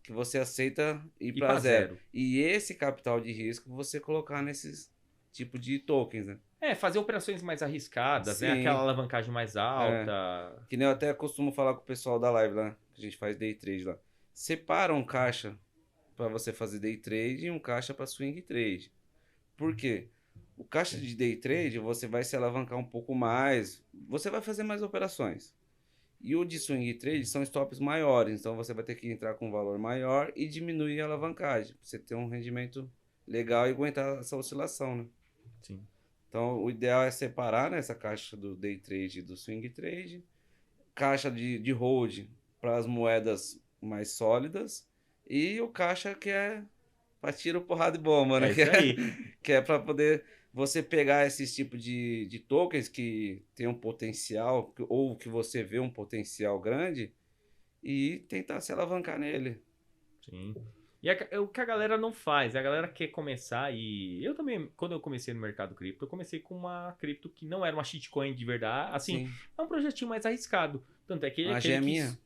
Speaker 2: que você aceita ir para zero. E esse capital de risco você colocar nesses tipo de tokens, né?
Speaker 1: Fazer operações mais arriscadas, né? Aquela alavancagem mais alta.
Speaker 2: Que nem eu até costumo falar com o pessoal da live lá, que a gente faz day trade lá. Separa um caixa para você fazer day trade e um caixa para swing trade. Por quê? O caixa de day trade você vai se alavancar um pouco mais, você vai fazer mais operações. E o de swing trade são stops maiores, então você vai ter que entrar com um valor maior e diminuir a alavancagem, para você ter um rendimento legal e aguentar essa oscilação, né?
Speaker 1: Sim.
Speaker 2: Então, o ideal é separar, né, essa caixa do day trade e do swing trade, caixa de hold para as moedas mais sólidas e o caixa que é para tiro, porrada e bomba, né? Que é para poder você pegar esses tipos de tokens que tem um potencial ou que você vê um potencial grande e tentar se alavancar nele.
Speaker 1: Sim. E o que a galera não faz, a galera quer começar e... Eu também, quando eu comecei no mercado cripto, eu comecei com uma cripto que não era uma shitcoin de verdade, assim, é um projetinho mais arriscado. Tanto é que...
Speaker 2: Uma geminha.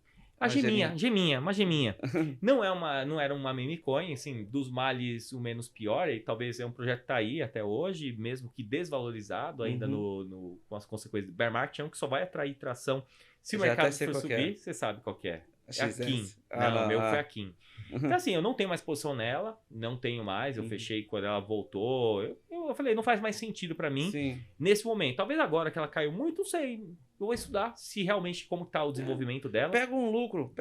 Speaker 1: Uma geminha. Não era uma meme coin, assim, dos males o menos pior, e talvez é um projeto que tá aí até hoje, mesmo que desvalorizado ainda com as consequências do bear market, é um que só vai atrair tração se o mercado for subir, você sabe qual que é. É a Kim. O meu foi a Kim. Então, assim, eu não tenho mais posição nela, não tenho mais, eu fechei quando ela voltou. Eu falei, não faz mais sentido pra mim nesse momento. Talvez agora que ela caiu muito, não sei. Eu vou estudar se realmente como tá o desenvolvimento dela.
Speaker 2: Pega um lucro.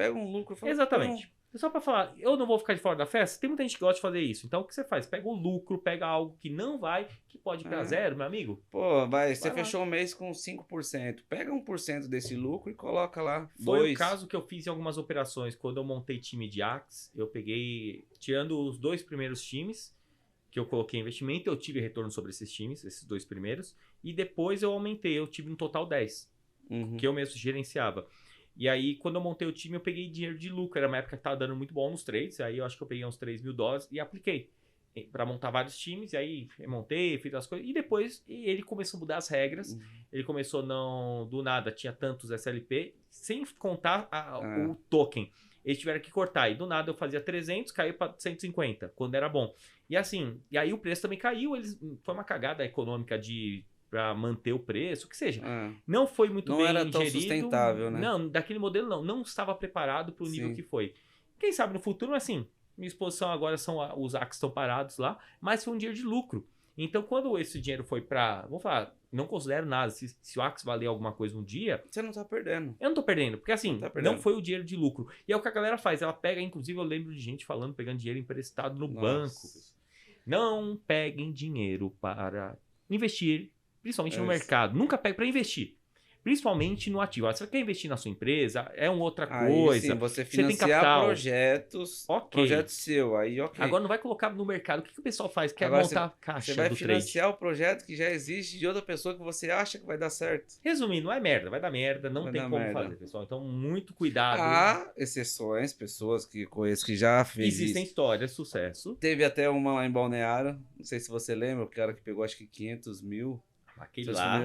Speaker 1: Exatamente. Só pra falar, eu não vou ficar de fora da festa, tem muita gente que gosta de fazer isso. Então o que você faz? Pega o lucro, pega algo que não vai, que pode ir pra zero, meu amigo.
Speaker 2: Pô, você fechou um mês com 5%. Pega 1% desse lucro e coloca lá.
Speaker 1: Foi o caso que eu fiz em algumas operações. Quando eu montei time de Axe, eu peguei, tirando os 2 primeiros times que eu coloquei investimento, eu tive retorno sobre esses times, esses 2 primeiros, e depois eu aumentei, eu tive no total 10, que eu mesmo gerenciava. E aí, quando eu montei o time, eu peguei dinheiro de lucro. Era uma época que tava dando muito bom nos trades. Aí eu acho que eu peguei uns $3.000 e apliquei para montar vários times. E aí eu montei, fiz as coisas. E depois ele começou a mudar as regras. Ele começou do nada, tinha tantos SLP, sem contar o token. Eles tiveram que cortar. E do nada eu fazia 300, caiu para 150, quando era bom. E assim, e aí o preço também caiu. Foi uma cagada econômica para manter o preço, o que seja. Não foi muito bem
Speaker 2: gerido. Não era tão
Speaker 1: gerido,
Speaker 2: sustentável, né?
Speaker 1: Não, daquele modelo não estava preparado para o nível que foi. Quem sabe no futuro, assim, minha exposição agora são os AX estão parados lá, mas foi um dinheiro de lucro. Então, quando esse dinheiro foi para, vou falar, não considero nada, se o AX valer alguma coisa um dia...
Speaker 2: Você não tá perdendo.
Speaker 1: Eu não tô perdendo, porque assim, não foi o dinheiro de lucro. E é o que a galera faz, ela pega, inclusive eu lembro de gente falando, pegando dinheiro emprestado no banco. Não peguem dinheiro para investir, principalmente no mercado. Nunca pegue para investir. Principalmente no ativo. Você quer investir na sua empresa, é uma outra coisa.
Speaker 2: Sim, você financiar projetos, projeto seu. Aí,
Speaker 1: Agora não vai colocar no mercado. O que o pessoal faz? Quer montar a caixa do trade.
Speaker 2: Você vai financiar o projeto que já existe de outra pessoa que você acha que vai dar certo.
Speaker 1: Resumindo, vai dar merda, não tem como fazer, pessoal. Então, muito cuidado.
Speaker 2: Há exceções, pessoas que conheço que já fez
Speaker 1: Existem histórias, sucesso.
Speaker 2: Teve até uma lá em Balneário, não sei se você lembra, o cara que pegou acho que 500 mil.
Speaker 1: Aquele lá...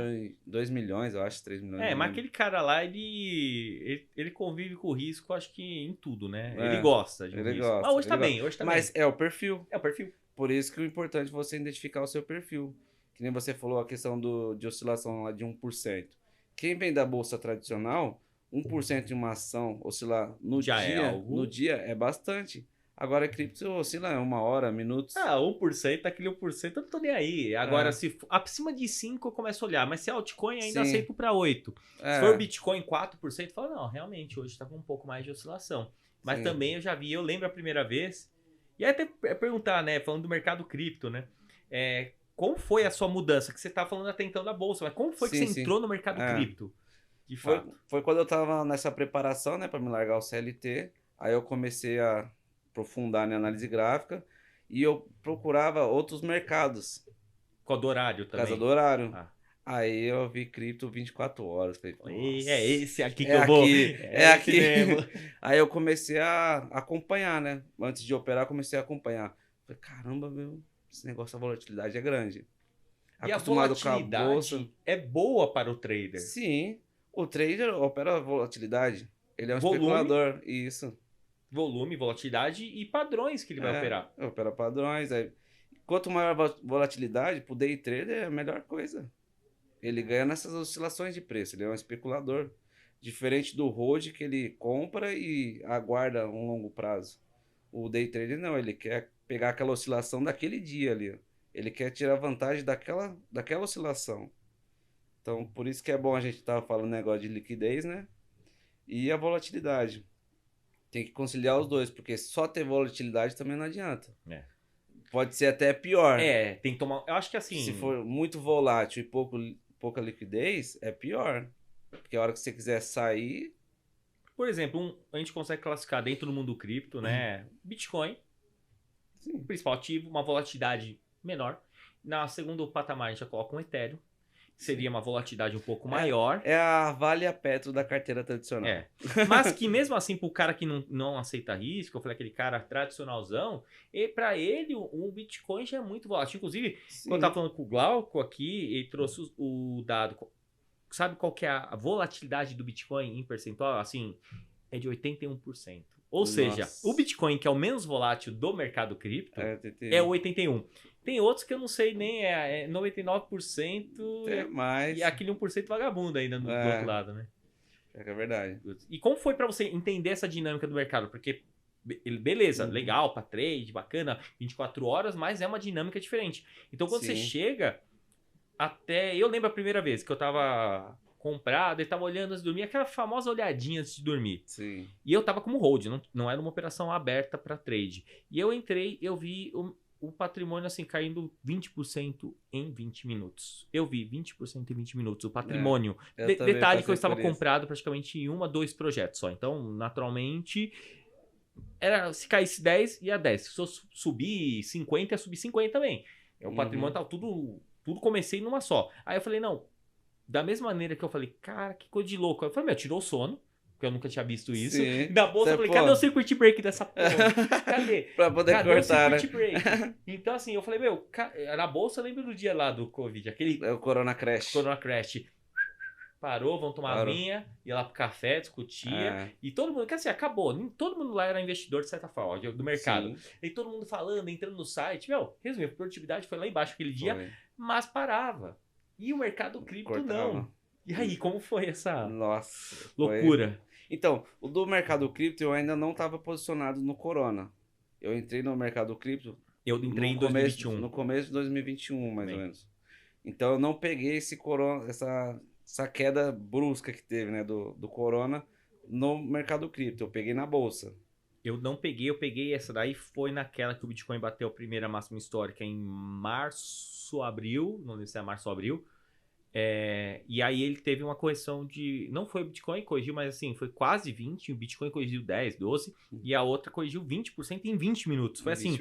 Speaker 2: 2 milhões, eu acho, 3 milhões.
Speaker 1: Mas aquele cara lá, ele convive com o risco, acho que em tudo, né? Ele gosta de risco. Mas hoje tá bem,
Speaker 2: Mas é o perfil.
Speaker 1: É o perfil.
Speaker 2: Por isso que o importante é você identificar o seu perfil. Que nem você falou a questão de oscilação lá de 1%. Quem vem da bolsa tradicional, 1% de uma ação oscilar no dia é bastante. Agora, cripto oscila 1 hora, minutos.
Speaker 1: Ah, 1%, aquele 1%, eu não tô nem aí. Agora, se acima de 5 eu começo a olhar. Mas se é altcoin, ainda
Speaker 2: Sim.
Speaker 1: aceito para 8. Se for Bitcoin 4%, eu falo, não, realmente, hoje tá com um pouco mais de oscilação. Mas
Speaker 2: Sim.
Speaker 1: também eu já vi, eu lembro a primeira vez. E aí até perguntar, né, falando do mercado cripto, né? Como foi a sua mudança? Que você tá falando até então da bolsa, mas como foi que você entrou no mercado cripto? De fato.
Speaker 2: Foi quando eu tava nessa preparação, né, para me largar o CLT. Aí eu comecei a aprofundar na análise gráfica e eu procurava outros mercados.
Speaker 1: Qual do horário também?
Speaker 2: Casa do horário. Aí eu vi cripto 24 horas. Falei,
Speaker 1: é esse aqui que eu vou.
Speaker 2: É aqui mesmo. Aí eu comecei a acompanhar, né? Antes de operar, comecei a acompanhar. Falei, caramba, meu, esse negócio, a volatilidade é grande.
Speaker 1: E a volatilidade é boa para o trader.
Speaker 2: Sim. O trader opera a volatilidade. Ele é um especulador. Isso.
Speaker 1: Volume, volatilidade e padrões que ele vai operar.
Speaker 2: Opera padrões. Quanto maior a volatilidade, pro day trader é a melhor coisa. Ele ganha nessas oscilações de preço. Ele é um especulador. Diferente do hold, que ele compra e aguarda um longo prazo. O day trader não. Ele quer pegar aquela oscilação daquele dia ali. Ele quer tirar vantagem daquela oscilação. Então, por isso que é bom a gente estar falando negócio de liquidez, né? E a volatilidade. Tem que conciliar os dois, porque só ter volatilidade também não adianta. Pode ser até pior.
Speaker 1: Tem que tomar... Eu acho que assim...
Speaker 2: Se for muito volátil e pouca liquidez, é pior. Porque a hora que você quiser sair...
Speaker 1: Por exemplo, a gente consegue classificar dentro do mundo cripto, né? Bitcoin,
Speaker 2: Sim.
Speaker 1: Principal ativo, uma volatilidade menor. Na segundo patamar, a gente já coloca um Ethereum. Seria uma volatilidade um pouco maior.
Speaker 2: É a Vale e a Petro da carteira tradicional.
Speaker 1: Mas que mesmo assim, pro cara que não aceita risco, eu falei aquele cara tradicionalzão, para ele o Bitcoin já é muito volátil. Inclusive, quando eu tava falando com o Glauco aqui, ele trouxe o dado. Sabe qual que é a volatilidade do Bitcoin em percentual? Assim, é de 81%. Ou seja, o Bitcoin, que é o menos volátil do mercado cripto, é 81%. Tem outros que eu não sei nem, é 99%.
Speaker 2: Tem mais.
Speaker 1: E aquele 1% vagabundo ainda do outro lado, né?
Speaker 2: É verdade.
Speaker 1: E como foi pra você entender essa dinâmica do mercado? Porque, beleza, legal pra trade, bacana, 24 horas, mas é uma dinâmica diferente. Então, quando você chega até... Eu lembro a primeira vez que eu tava comprado e tava olhando antes de dormir, aquela famosa olhadinha antes de dormir.
Speaker 2: Sim.
Speaker 1: E eu tava como hold, não era uma operação aberta pra trade. E eu entrei, eu vi o patrimônio assim caindo 20% em 20 minutos. Eu vi 20% em 20 minutos. O patrimônio. Detalhe que eu estava comprado praticamente em 1 a 2 projetos só. Então, naturalmente, se caísse 10, ia 10. Se eu subir 50, ia subir 50 também. O patrimônio tava tudo comecei numa só. Aí eu falei, não. Da mesma maneira que eu falei, cara, que coisa de louco. Aí eu falei, tirou o sono. Porque eu nunca tinha visto isso.
Speaker 2: Sim.
Speaker 1: Da bolsa, eu falei, cadê o circuit break dessa porra? Cadê?
Speaker 2: Pra poder cortar,
Speaker 1: o circuit break? Então, assim, eu falei, na bolsa eu lembro do dia lá do Covid.
Speaker 2: É o Corona Crash.
Speaker 1: Corona Crash. Parou, vamos tomar uma vinha, ia lá pro café, discutia. E todo mundo, que assim, acabou. Todo mundo lá era investidor de certa forma, do mercado. Sim. E todo mundo falando, entrando no site. Resumindo, a produtividade foi lá embaixo aquele dia, mas parava. E o mercado cripto não. E aí, como foi essa loucura?
Speaker 2: Então, o do mercado cripto eu ainda não estava posicionado no Corona. Eu entrei no mercado cripto...
Speaker 1: Eu entrei em 2021.
Speaker 2: No começo de 2021, mais ou menos. Então, eu não peguei esse Corona, essa queda brusca que teve, né, do Corona no mercado cripto. Eu peguei na bolsa.
Speaker 1: Eu não peguei, eu peguei essa daí, foi naquela que o Bitcoin bateu a primeira máxima histórica em março, abril, não lembro se é março ou abril. E aí ele teve uma correção de... Não foi o Bitcoin que corrigiu, mas assim, foi quase 20%. O Bitcoin corrigiu 10%, 12%. E a outra corrigiu 20% em 20 minutos. Foi assim,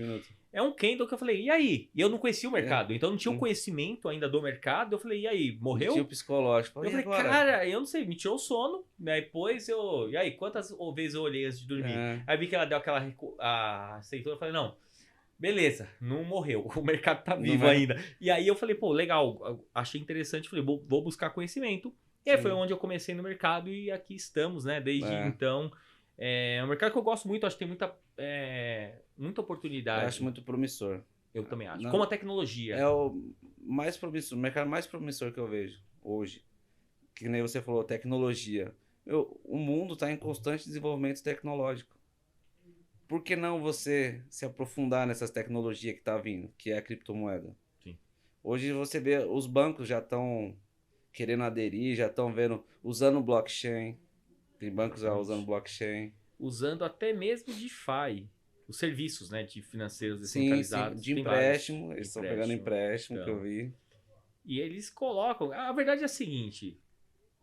Speaker 1: é um candle que eu falei, e aí? E eu não conhecia o mercado, então não tinha um conhecimento ainda do mercado. Eu falei, e aí, morreu?
Speaker 2: Não tinha o psicológico.
Speaker 1: Eu falei, cara, eu não sei, me tirou o sono. Depois eu... E aí, quantas vezes eu olhei antes de dormir? Aí vi que ela deu aquela... aceitou, eu falei, não... Beleza, não morreu, o mercado tá vivo ainda. E aí eu falei, legal, achei interessante, falei, vou buscar conhecimento. E aí foi onde eu comecei no mercado e aqui estamos, né, desde então. É um mercado que eu gosto muito, acho que tem muita oportunidade.
Speaker 2: Eu acho muito promissor.
Speaker 1: Eu também acho. Como a tecnologia.
Speaker 2: É o mais promissor, o mercado mais promissor que eu vejo hoje. Que nem você falou, tecnologia. O mundo está em constante desenvolvimento tecnológico. por que não você se aprofundar nessas tecnologias que tá vindo, que é a criptomoeda?
Speaker 1: Sim.
Speaker 2: Hoje você vê, os bancos já estão querendo aderir, já estão vendo, usando blockchain. Tem bancos já usando blockchain.
Speaker 1: Usando até mesmo DeFi, os serviços, né, de financeiros
Speaker 2: Sim,
Speaker 1: descentralizados.
Speaker 2: de
Speaker 1: Tem
Speaker 2: empréstimo,
Speaker 1: vários.
Speaker 2: eles estão pegando empréstimo, que eu vi.
Speaker 1: E eles colocam... A verdade é a seguinte,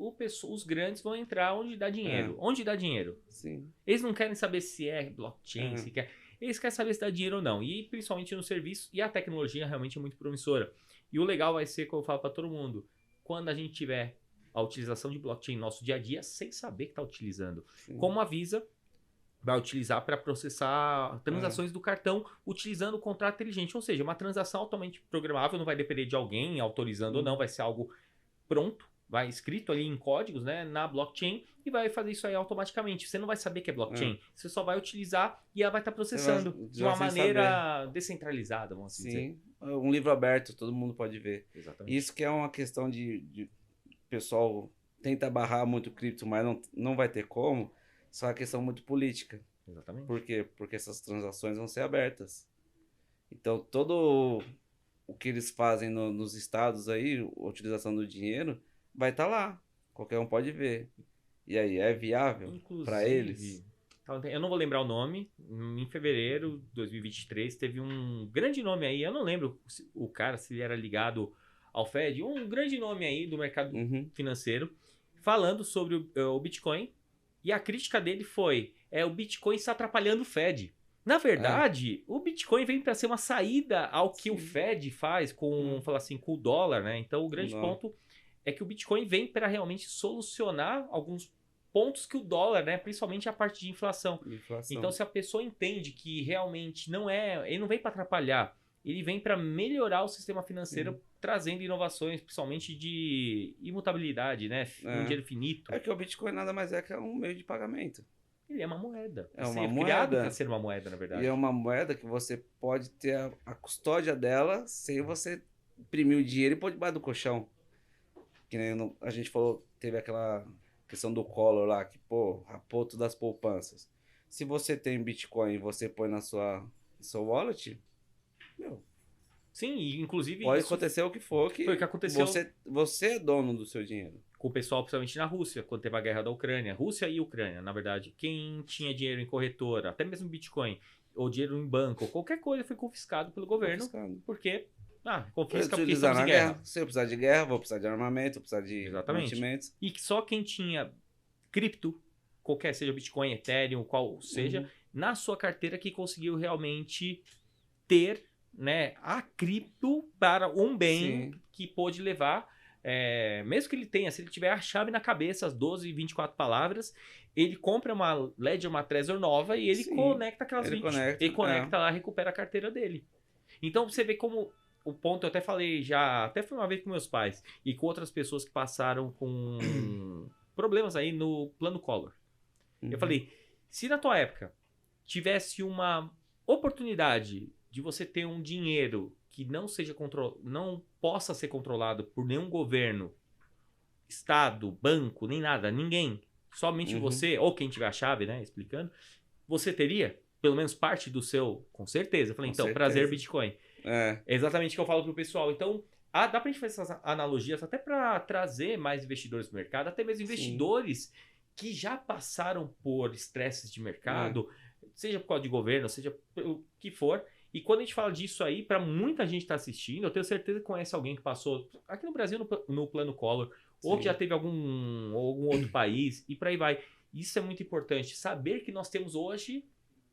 Speaker 1: os grandes vão entrar onde dá dinheiro. Onde dá dinheiro?
Speaker 2: Sim.
Speaker 1: Eles não querem saber se é blockchain, se quer... Eles querem saber se dá dinheiro ou não. E principalmente no serviço. E a tecnologia realmente é muito promissora. E o legal vai ser, como eu falo para todo mundo, quando a gente tiver a utilização de blockchain no nosso dia a dia, sem saber que está utilizando.
Speaker 2: Sim.
Speaker 1: Como a Visa vai utilizar para processar transações do cartão utilizando o contrato inteligente. Ou seja, uma transação altamente programável, não vai depender de alguém autorizando ou não, vai ser algo pronto, vai escrito ali em códigos, né, na blockchain, e vai fazer isso aí automaticamente. Você não vai saber que é blockchain, você só vai utilizar e ela vai estar processando de uma maneira descentralizada, vamos assim dizer.
Speaker 2: Sim, um livro aberto, todo mundo pode ver.
Speaker 1: Exatamente.
Speaker 2: Isso que é uma questão de pessoal tenta barrar muito cripto, mas não vai ter como. Só é uma questão muito política.
Speaker 1: Exatamente.
Speaker 2: Por quê? Porque essas transações vão ser abertas. Então, todo o que eles fazem nos estados aí, a utilização do dinheiro, vai estar lá. Qualquer um pode ver. E aí, é viável para eles?
Speaker 1: Eu não vou lembrar o nome. Em fevereiro de 2023, teve um grande nome aí. Eu não lembro o cara, se ele era ligado ao Fed. Um grande nome aí do mercado financeiro, falando sobre o Bitcoin. E a crítica dele foi, o Bitcoin está atrapalhando o Fed. Na verdade, o Bitcoin vem para ser uma saída ao que o Fed faz com, falar assim, com o dólar, né? Então, o grande ponto é que o Bitcoin vem para realmente solucionar alguns pontos que o dólar, né? Principalmente a parte de inflação. Então, se a pessoa entende que realmente ele não vem para atrapalhar, ele vem para melhorar o sistema financeiro, trazendo inovações, principalmente de imutabilidade, né? Um dinheiro finito.
Speaker 2: É que o Bitcoin nada mais é que um meio de pagamento.
Speaker 1: Ele é uma moeda.
Speaker 2: É uma
Speaker 1: moeda. Criado para ser uma moeda, na verdade.
Speaker 2: E é uma moeda que você pode ter a custódia dela sem você imprimir o dinheiro e pôr debaixo do colchão. Que nem a gente falou, teve aquela questão do Collor lá, que, rapoto das poupanças. Se você tem Bitcoin e você põe na sua wallet,
Speaker 1: sim, e inclusive...
Speaker 2: Pode acontecer o que for,
Speaker 1: foi o que aconteceu.
Speaker 2: Você é dono do seu dinheiro.
Speaker 1: Com o pessoal, principalmente na Rússia, quando teve a guerra da Ucrânia. Rússia e Ucrânia, na verdade. Quem tinha dinheiro em corretora, até mesmo Bitcoin, ou dinheiro em banco, ou qualquer coisa foi confiscado pelo governo. Porque... confisca porque estamos em guerra.
Speaker 2: Se eu precisar de guerra, vou precisar de armamento, vou precisar de mantimentos.
Speaker 1: E só quem tinha cripto, qualquer seja Bitcoin, Ethereum, qual seja, na sua carteira que conseguiu realmente ter, né, a cripto para um bem que pôde levar, mesmo que ele tenha, se ele tiver a chave na cabeça, as 12, 24 palavras, ele compra uma Ledger, uma Trezor nova e ele conecta aquelas 20. Ele conecta lá e recupera a carteira dele. Então você vê como o ponto, eu até falei já, até foi uma vez com meus pais e com outras pessoas que passaram com problemas aí no plano Collor. Eu falei, se na tua época tivesse uma oportunidade de você ter um dinheiro que não possa ser controlado por nenhum governo, estado, banco, nem nada, ninguém, somente você, ou quem tiver a chave, né, explicando, você teria pelo menos parte do seu, com certeza. Eu falei, prazer Bitcoin. É exatamente o que eu falo pro pessoal. Então, dá pra gente fazer essas analogias até para trazer mais investidores pro mercado, até mesmo investidores que já passaram por estresses de mercado, seja por causa de governo, seja pelo que for. E quando a gente fala disso aí, para muita gente estar assistindo, eu tenho certeza que conhece alguém que passou aqui no Brasil no plano Collor, ou que já teve algum outro país, e por aí vai. Isso é muito importante. Saber que nós temos hoje,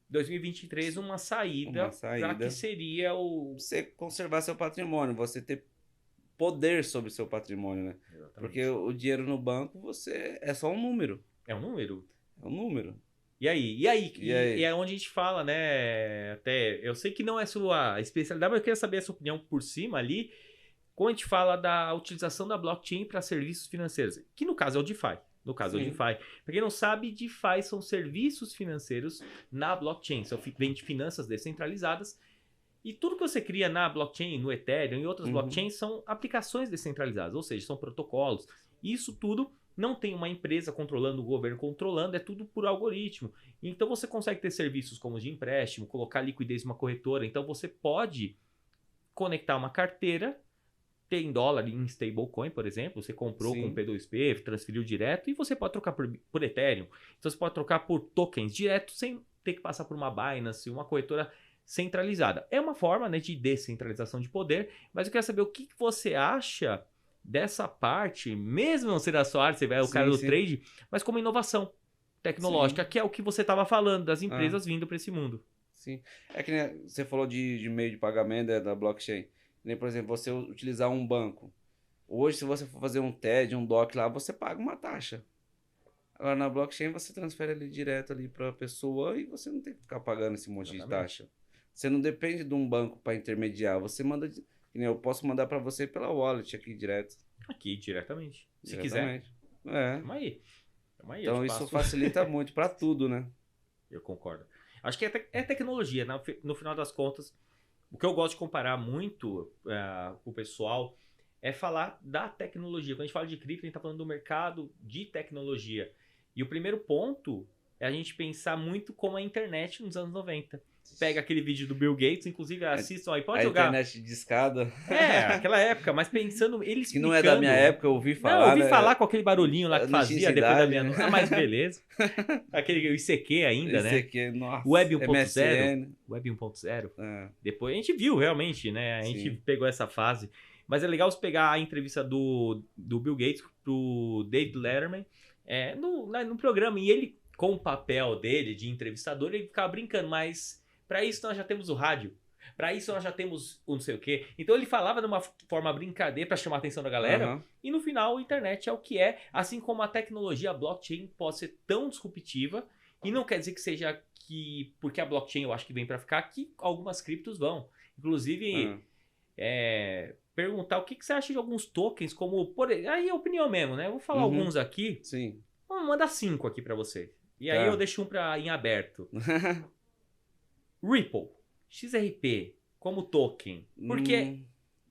Speaker 1: 2023, uma saída. Para que seria
Speaker 2: você conservar seu patrimônio, você ter poder sobre o seu patrimônio, né? Exatamente. Porque o dinheiro no banco, é só um número.
Speaker 1: É um número.
Speaker 2: É um número.
Speaker 1: E aí? E é onde a gente fala, né? Até, eu sei que não é sua especialidade, mas eu queria saber a sua opinião por cima ali. Quando a gente fala da utilização da blockchain para serviços financeiros, que no caso é o DeFi. No caso é o DeFi. Para quem não sabe, DeFi são serviços financeiros na blockchain. Vem de finanças descentralizadas. E tudo que você cria na blockchain, no Ethereum e outras blockchains são aplicações descentralizadas. Ou seja, são protocolos. Isso tudo não tem uma empresa controlando, o governo controlando, é tudo por algoritmo. Então você consegue ter serviços como de empréstimo, colocar liquidez em uma corretora. Então você pode conectar uma carteira, ter em dólar, em stablecoin, por exemplo, você comprou com P2P, transferiu direto, e você pode trocar por Ethereum. Então você pode trocar por tokens direto, sem ter que passar por uma Binance, uma corretora centralizada. É uma forma, né, de descentralização de poder, mas eu quero saber o que você acha dessa parte, mesmo não ser da sua área, você vai o cara do trade, mas como inovação tecnológica, que é o que você estava falando, das empresas vindo para esse mundo.
Speaker 2: Sim. É que né, você falou de meio de pagamento da blockchain. Nem, por exemplo, você utilizar um banco. Hoje, se você for fazer um TED, um DOC lá, você paga uma taxa. Agora, na blockchain, você transfere ali direto ali para a pessoa e você não tem que ficar pagando esse monte de taxa. Você não depende de um banco para intermediar. Você manda... Eu posso mandar para você pela wallet aqui direto.
Speaker 1: Aqui, diretamente. Se quiser. Tamo aí.
Speaker 2: Então, isso facilita muito para tudo, né?
Speaker 1: Eu concordo. Acho que é tecnologia. No final das contas, o que eu gosto de comparar muito com o pessoal é falar da tecnologia. Quando a gente fala de cripto, a gente está falando do mercado de tecnologia. E o primeiro ponto é a gente pensar muito como a internet nos anos 90. Pega aquele vídeo do Bill Gates, inclusive assistam aí, pode jogar.
Speaker 2: A internet de escada.
Speaker 1: Aquela época, mas pensando, ele explicando...
Speaker 2: Que não é da minha época, eu ouvi falar.
Speaker 1: Não, eu ouvi falar com aquele barulhinho lá que fazia depois da meia-noite. Mas beleza. Aquele ICQ ainda, né?
Speaker 2: ICQ, nossa.
Speaker 1: Web 1.0. Web 1.0. Depois a gente viu realmente, né? A gente pegou essa fase. Mas é legal você pegar a entrevista do Bill Gates pro David Letterman no programa. E ele, com o papel dele de entrevistador, ele ficava brincando, mas... Para isso nós já temos o rádio. Para isso nós já temos o não sei o quê. Então ele falava de uma forma brincadeira para chamar a atenção da galera. E no final a internet é o que é. Assim como a tecnologia, a blockchain pode ser tão disruptiva. E não quer dizer que seja que... Porque a blockchain eu acho que vem para ficar, que algumas criptos vão. Inclusive, perguntar o que você acha de alguns tokens como... Aí é opinião mesmo, né? Eu vou falar alguns aqui.
Speaker 2: Sim.
Speaker 1: Vamos mandar 5 aqui para você. E aí eu deixo em aberto. Ripple, XRP, como token. Porque...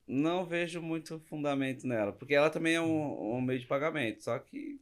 Speaker 2: Não vejo muito fundamento nela. Porque ela também é um meio de pagamento. Só que...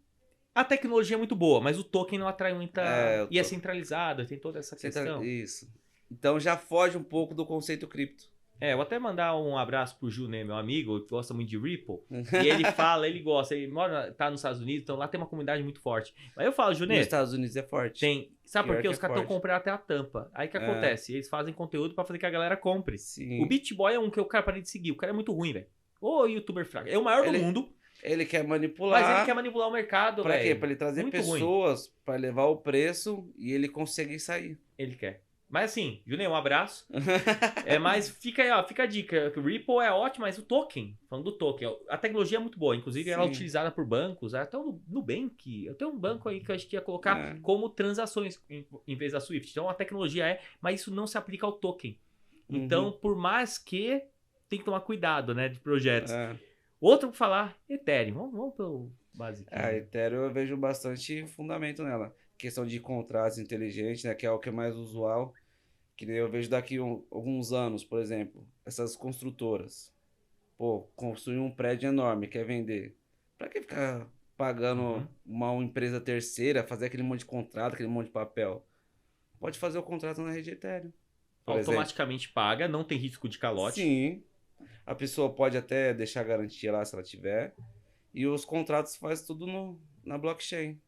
Speaker 1: A tecnologia é muito boa, mas o token não atrai muita... E é centralizado, tem toda essa questão.
Speaker 2: Isso. Então já foge um pouco do conceito cripto.
Speaker 1: Eu vou até mandar um abraço pro Junê, meu amigo, que gosta muito de Ripple. E ele fala, ele gosta, ele tá nos Estados Unidos, então lá tem uma comunidade muito forte. Mas eu falo, Junê...
Speaker 2: Nos Estados Unidos é forte.
Speaker 1: Tem. Sabe por quê? Os caras estão comprando até a tampa. Aí o que acontece? Eles fazem conteúdo pra fazer que a galera compre.
Speaker 2: Sim.
Speaker 1: O BitBoy é um que o cara parei de seguir. O cara é muito ruim, velho. Ô, youtuber fraco. É o maior do mundo.
Speaker 2: Ele quer manipular.
Speaker 1: Mas ele quer manipular o mercado, velho.
Speaker 2: Pra quê? Pra ele trazer muito pessoas ruim. Pra levar o preço e ele conseguir sair.
Speaker 1: Ele quer. Mas assim, Julião, um abraço. Mas fica aí, ó, fica a dica. O Ripple é ótimo, mas o token, falando do token, a tecnologia é muito boa. Inclusive, ela é utilizada por bancos, até o Nubank. Eu tenho um banco aí que eu acho que ia colocar como transações em vez da Swift. Então, a tecnologia mas isso não se aplica ao token. Então, por mais que tem que tomar cuidado, né, de projetos. Outro para falar, Ethereum. Vamos pelo básico.
Speaker 2: Ethereum eu vejo bastante fundamento nela. Questão de contratos inteligentes, né, que é o que é mais usual. Que eu vejo daqui alguns anos, por exemplo, essas construtoras. Construir um prédio enorme, quer vender. Pra que ficar pagando uma empresa terceira, fazer aquele monte de contrato, aquele monte de papel? Pode fazer o contrato na rede Ethereum.
Speaker 1: Automaticamente paga, não tem risco de calote.
Speaker 2: Sim. A pessoa pode até deixar a garantia lá se ela tiver. E os contratos faz tudo na blockchain.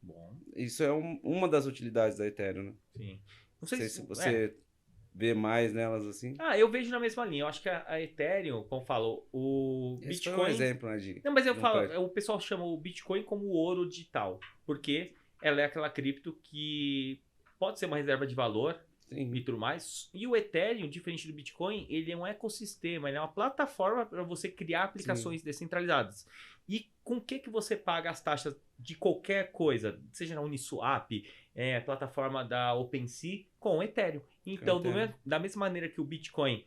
Speaker 1: Bom.
Speaker 2: Isso é uma das utilidades da Ethereum, né?
Speaker 1: Sim.
Speaker 2: Não sei se você vê mais nelas assim.
Speaker 1: Eu vejo na mesma linha. Eu acho que a Ethereum, como falou, o
Speaker 2: Esse
Speaker 1: Bitcoin...
Speaker 2: foi um exemplo, né,
Speaker 1: Não, mas eu falo, o pessoal chama o Bitcoin como ouro digital. Porque ela é aquela cripto que pode ser uma reserva de valor e tudo mais. E o Ethereum, diferente do Bitcoin, ele é um ecossistema, ele é uma plataforma para você criar aplicações descentralizadas. E com o que você paga as taxas de qualquer coisa, seja na Uniswap, plataforma da OpenSea, com o Ethereum. Então, da mesma maneira que o Bitcoin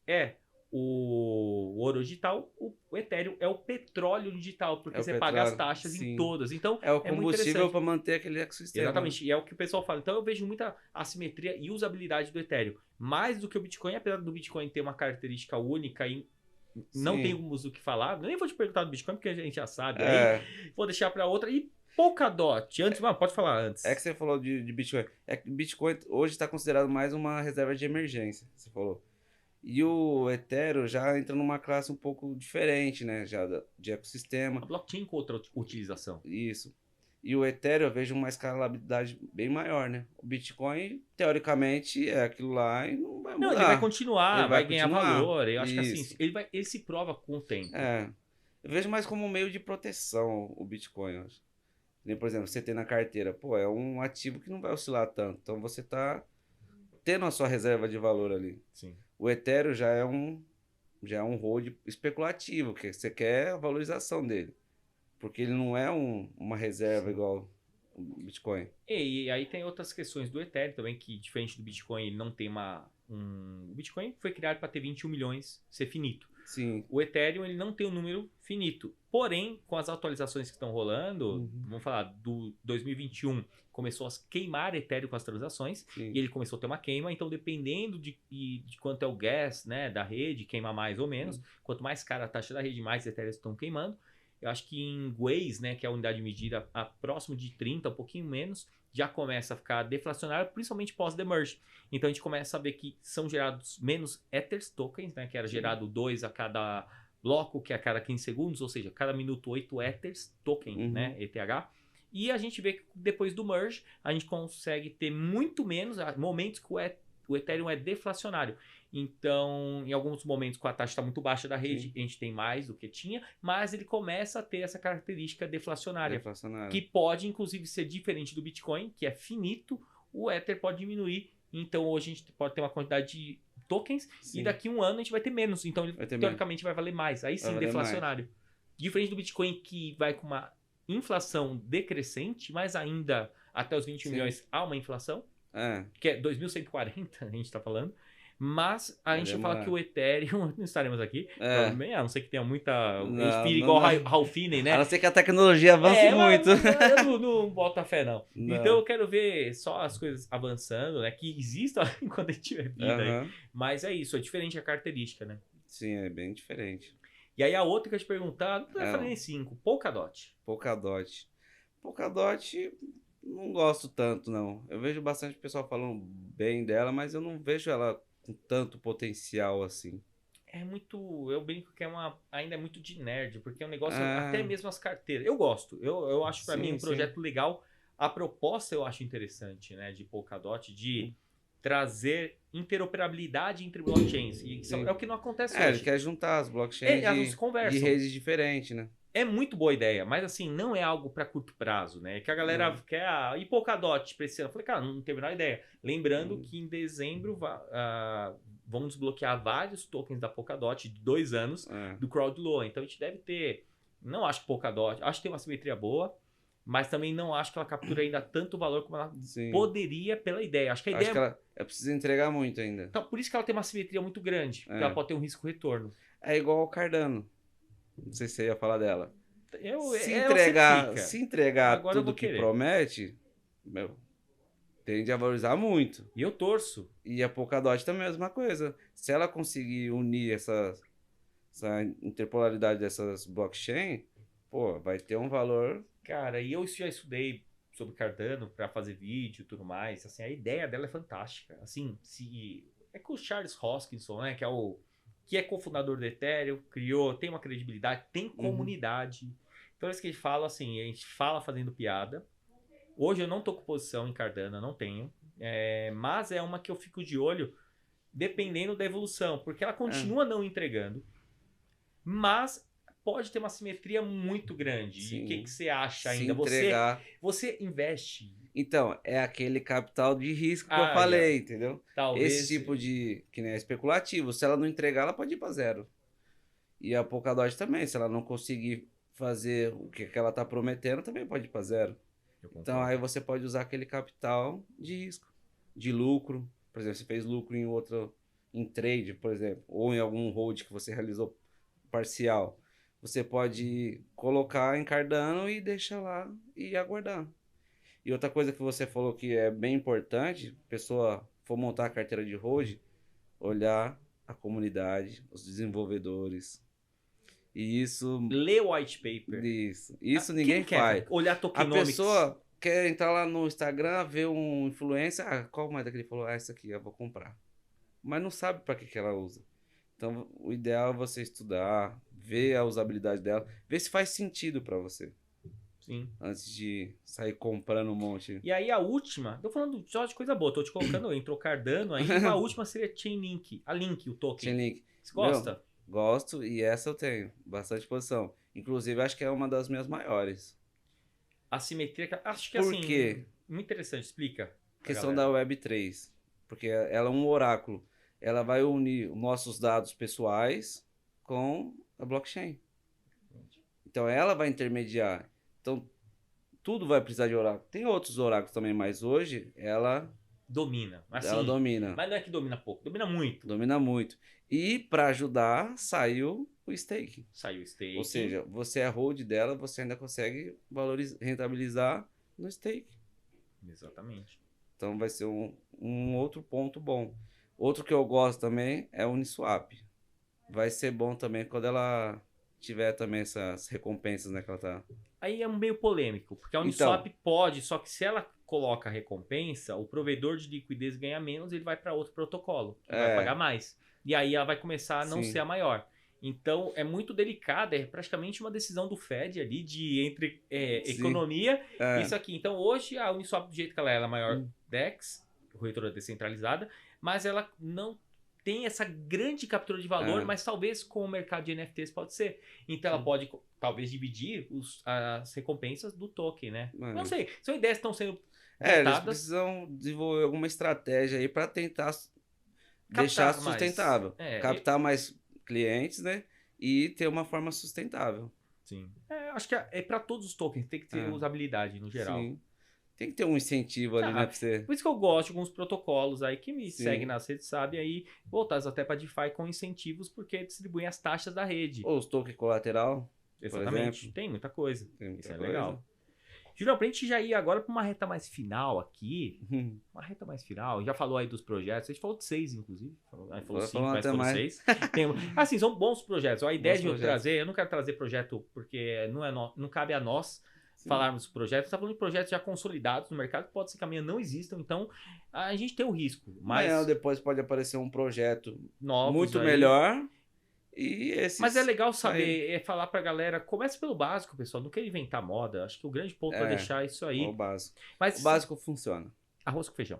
Speaker 1: é o ouro digital, o Ethereum é o petróleo digital, porque você paga as taxas em todas. Então,
Speaker 2: é o combustível para manter aquele ecossistema.
Speaker 1: Exatamente, e é o que o pessoal fala. Então, eu vejo muita assimetria e usabilidade do Ethereum. Mais do que o Bitcoin, apesar do Bitcoin ter uma característica única e não
Speaker 2: Sim.
Speaker 1: temos o que falar. Nem vou te perguntar do Bitcoin, porque a gente já sabe. Aí
Speaker 2: É,
Speaker 1: vou deixar para outra. E Polkadot. Antes, pode falar
Speaker 2: é que
Speaker 1: antes.
Speaker 2: você falou de Bitcoin. É que Bitcoin hoje está considerado mais uma reserva de emergência, você falou. E o Ethereum já entra numa classe um pouco diferente, né? Já de
Speaker 1: A
Speaker 2: ecossistema.
Speaker 1: blockchain com outra utilização.
Speaker 2: Isso. E o Ethereum eu vejo uma escalabilidade bem maior, né? O Bitcoin, teoricamente, é aquilo lá e não vai
Speaker 1: Não, ele vai
Speaker 2: mudar. Ele
Speaker 1: continuar,
Speaker 2: vai
Speaker 1: vai ganhar
Speaker 2: continuar.
Speaker 1: valor. Eu acho que assim,
Speaker 2: Isso.
Speaker 1: ele se prova com o tempo.
Speaker 2: É. Eu vejo mais como um meio de proteção o Bitcoin, eu acho. Nem, por exemplo, você tem na carteira, pô, é um ativo que não vai oscilar tanto. Então você tá tendo a sua reserva de valor ali.
Speaker 1: Sim.
Speaker 2: O Ethereum já é um hold especulativo, que você quer a valorização dele. Porque ele não é uma reserva
Speaker 1: Sim.
Speaker 2: igual o Bitcoin.
Speaker 1: E aí tem outras questões do Ethereum também, que diferente do Bitcoin, ele não tem O Bitcoin foi criado para ter 21 milhões, ser finito.
Speaker 2: Sim.
Speaker 1: O Ethereum ele não tem um número finito. Porém, com as atualizações que estão rolando,
Speaker 2: Uhum.
Speaker 1: vamos falar do 2021, começou a queimar Ethereum com as transações
Speaker 2: Sim.
Speaker 1: e ele começou a ter uma queima. Então, dependendo de quanto é o gas, né, da rede, queima mais ou menos. Quanto mais cara a taxa da rede, mais Ethereum estão queimando. Eu acho que em Waze, né, que é a unidade de medida a próximo de 30, um pouquinho menos, já começa a ficar deflacionário, principalmente pós-demerge. Então a gente começa a ver que são gerados menos Ethers tokens, né, que era gerado 2 a cada bloco, que é a cada 15 segundos, ou seja, cada minuto 8 Ethers token, né, ETH. E a gente vê que depois do merge, a gente consegue ter muito menos momentos que o Ethereum é deflacionário. Então, em alguns momentos, com a taxa está muito baixa da rede,
Speaker 2: Sim.
Speaker 1: a gente tem mais do que tinha, mas ele começa a ter essa característica deflacionária,
Speaker 2: Deflacionário.
Speaker 1: que pode, inclusive, ser diferente do Bitcoin, que é finito, o Ether pode diminuir. Então, hoje a gente pode ter uma quantidade de tokens
Speaker 2: Sim.
Speaker 1: e daqui a um ano a gente vai ter menos. Então, ele
Speaker 2: Vai ter
Speaker 1: teoricamente vai valer mais. Aí sim,
Speaker 2: Vai valer
Speaker 1: deflacionário. Diferente do Bitcoin, que vai com uma inflação decrescente, mas ainda até os 20
Speaker 2: Sim.
Speaker 1: milhões há uma inflação,
Speaker 2: É.
Speaker 1: que é 2.140, a gente está falando. Mas a
Speaker 2: Vai
Speaker 1: gente
Speaker 2: demorar.
Speaker 1: fala que o Ethereum, não estaremos aqui, provavelmente, a não ser que tenha muita. A gente
Speaker 2: Não,
Speaker 1: vira
Speaker 2: não,
Speaker 1: igual
Speaker 2: não.
Speaker 1: Ralph Finney, né?
Speaker 2: A não ser que a tecnologia avance muito.
Speaker 1: Eu não boto a fé, não.
Speaker 2: Não.
Speaker 1: Então eu quero ver só as coisas avançando, né? Que existam enquanto a gente tiver vida aí.
Speaker 2: Aham.
Speaker 1: Mas é isso, é diferente a característica, né?
Speaker 2: Sim, é bem diferente.
Speaker 1: E aí a outra que eu ia te perguntar, não vai
Speaker 2: É,
Speaker 1: falar nem 5, Polkadot.
Speaker 2: Polkadot. Polkadot, não gosto tanto, não. Eu vejo bastante pessoal falando bem dela, mas eu não vejo ela com tanto potencial assim.
Speaker 1: É muito. Eu brinco que ainda é muito de nerd, porque é um negócio,
Speaker 2: É.
Speaker 1: até mesmo as carteiras. Eu gosto. Eu acho pra
Speaker 2: Sim,
Speaker 1: mim um
Speaker 2: sim.
Speaker 1: projeto legal. A proposta eu acho interessante, né? De Polkadot, de trazer interoperabilidade entre blockchains. E isso
Speaker 2: Sim.
Speaker 1: é o que não acontece
Speaker 2: Ele
Speaker 1: hoje.
Speaker 2: quer juntar as blockchains
Speaker 1: Elas não se
Speaker 2: de
Speaker 1: conversam.
Speaker 2: redes diferentes, né?
Speaker 1: É muito boa ideia, mas assim, não é algo para curto prazo, né? Que a galera quer, e Polkadot pra esse ano? Eu falei, cara, não teve a menor ideia. Lembrando que em dezembro vão desbloquear vários tokens da Polkadot de 2 anos
Speaker 2: É.
Speaker 1: do CrowdLoan. Então a gente deve ter, não acho que Polkadot, acho que tem uma simetria boa, mas também não acho que ela captura ainda tanto valor como ela
Speaker 2: Sim.
Speaker 1: poderia pela ideia. Acho que a
Speaker 2: Acho
Speaker 1: ideia
Speaker 2: que ela precisa entregar muito ainda.
Speaker 1: Então, por isso que ela tem uma simetria muito grande, porque
Speaker 2: É.
Speaker 1: ela pode ter um risco-retorno.
Speaker 2: É igual ao Cardano. Não sei se você ia falar dela. Se
Speaker 1: Você
Speaker 2: entregar
Speaker 1: Agora eu
Speaker 2: tudo
Speaker 1: vou
Speaker 2: que
Speaker 1: querer.
Speaker 2: promete, meu, tende a valorizar muito.
Speaker 1: E eu torço.
Speaker 2: E a Polkadot também é a mesma coisa. Se ela conseguir unir essa interpolaridade dessas blockchain, pô, vai ter um valor.
Speaker 1: Cara, e eu já estudei sobre Cardano para fazer vídeo e tudo mais. Assim, a ideia dela é fantástica. Assim, é com o Charles Hoskinson, né, que é cofundador do Ethereum, tem uma credibilidade, tem comunidade. Então, é isso que ele fala, assim, a gente fala fazendo piada. Hoje eu não tô com posição em Cardano, eu não tenho. Mas é uma que eu fico de olho dependendo da evolução, porque ela continua não entregando, mas pode ter uma simetria muito grande.
Speaker 2: Sim.
Speaker 1: E o que você acha
Speaker 2: Se
Speaker 1: ainda?
Speaker 2: entregar.
Speaker 1: Você investe.
Speaker 2: Então, é aquele capital de risco que eu falei, entendeu?
Speaker 1: Talvez.
Speaker 2: Esse tipo de. Que nem é especulativo. Se ela não entregar, ela pode ir para zero. E a Polkadot também. Se ela não conseguir fazer o que ela tá prometendo, também pode ir para zero. Então aí você pode usar aquele capital de risco, de lucro. Por exemplo, você fez lucro em trade, por exemplo, ou em algum hold que você realizou parcial. Você pode colocar em Cardano e deixar lá e aguardar. E outra coisa que você falou que é bem importante, a pessoa for montar a carteira de hold, olhar a comunidade, os desenvolvedores. E isso...
Speaker 1: Lê o white paper.
Speaker 2: Isso ninguém
Speaker 1: Quem
Speaker 2: faz.
Speaker 1: quer olhar
Speaker 2: A
Speaker 1: tokenomics.
Speaker 2: pessoa quer entrar lá no Instagram, ver um influencer, qual moeda que ele falou? Essa aqui, eu vou comprar. Mas não sabe para que ela usa. Então, o ideal é você estudar, ver a usabilidade dela, ver se faz sentido para você.
Speaker 1: Sim.
Speaker 2: Antes de sair comprando um monte.
Speaker 1: E aí a última, tô falando só de coisa boa, tô te colocando em trocar dano, aí a última seria Chainlink, a Link, o token.
Speaker 2: Chainlink.
Speaker 1: Você gosta?
Speaker 2: Meu, gosto e essa eu tenho bastante posição. Inclusive, acho que é uma das minhas maiores.
Speaker 1: Assimetria, acho que
Speaker 2: Por
Speaker 1: assim,
Speaker 2: quê?
Speaker 1: muito interessante, explica. pra
Speaker 2: Questão
Speaker 1: galera.
Speaker 2: da Web3. Porque ela é um oráculo. Ela vai unir os nossos dados pessoais com a blockchain. Então, ela vai intermediar. Então, tudo vai precisar de oráculo. Tem outros oráculos também, mas hoje ela
Speaker 1: Domina, assim,
Speaker 2: ela domina.
Speaker 1: mas não é que domina pouco, domina muito.
Speaker 2: Domina muito. E para ajudar, saiu o staking.
Speaker 1: Saiu o stake.
Speaker 2: Ou seja, você é hold dela, você ainda consegue rentabilizar no stake.
Speaker 1: Exatamente.
Speaker 2: Então vai ser um outro ponto bom. Outro que eu gosto também é o Uniswap. Vai ser bom também quando ela tiver também essas recompensas, né, que ela tá...
Speaker 1: Aí é meio polêmico, porque a Uniswap pode, só que se ela coloca a recompensa, o provedor de liquidez ganha menos, ele vai para outro protocolo, que vai pagar mais. E aí ela vai começar a não ser a maior. Então é muito delicado, é praticamente uma decisão do Fed ali de entre economia e isso aqui. Então hoje a Uniswap, do jeito que ela é a maior DEX, corretora descentralizada, mas ela não tem essa grande captura de valor, mas talvez com o mercado de NFTs pode ser. Então ela pode talvez dividir as recompensas do token, né? Não sei, são ideias que estão sendo
Speaker 2: eles precisam desenvolver alguma estratégia aí para tentar deixar sustentável. Captar mais clientes, né? E ter uma forma sustentável.
Speaker 1: Sim. Acho que é para todos os tokens, tem que ter usabilidade no geral.
Speaker 2: Sim. Tem que ter um incentivo ali, né? Pra você...
Speaker 1: Por isso que eu gosto de alguns protocolos aí que me seguem nas redes, sabe? Aí voltados até para DeFi com incentivos, porque distribuem as taxas da rede.
Speaker 2: Ou os tokens colateral.
Speaker 1: Exatamente. Tem muita coisa.
Speaker 2: Isso
Speaker 1: é legal. Julião, pra gente já ir agora para uma reta mais final aqui. Uma reta mais final. Já falou aí dos projetos. A gente falou de 6, inclusive. Falou 5, mas foram 6. Assim, são bons projetos. A ideia de eu trazer, eu não quero trazer projeto porque não cabe a nós falarmos de projetos. Você tá falando de projetos já consolidados no mercado, que pode ser que amanhã não existam. Então, a gente tem o risco. Mas
Speaker 2: depois pode aparecer um projeto
Speaker 1: novos
Speaker 2: muito melhor.
Speaker 1: Mas é legal saber, falar pra galera, comece pelo básico, pessoal, não quer inventar moda, acho que o grande ponto é deixar isso aí.
Speaker 2: O básico.
Speaker 1: Mas,
Speaker 2: o básico funciona.
Speaker 1: Arroz com feijão.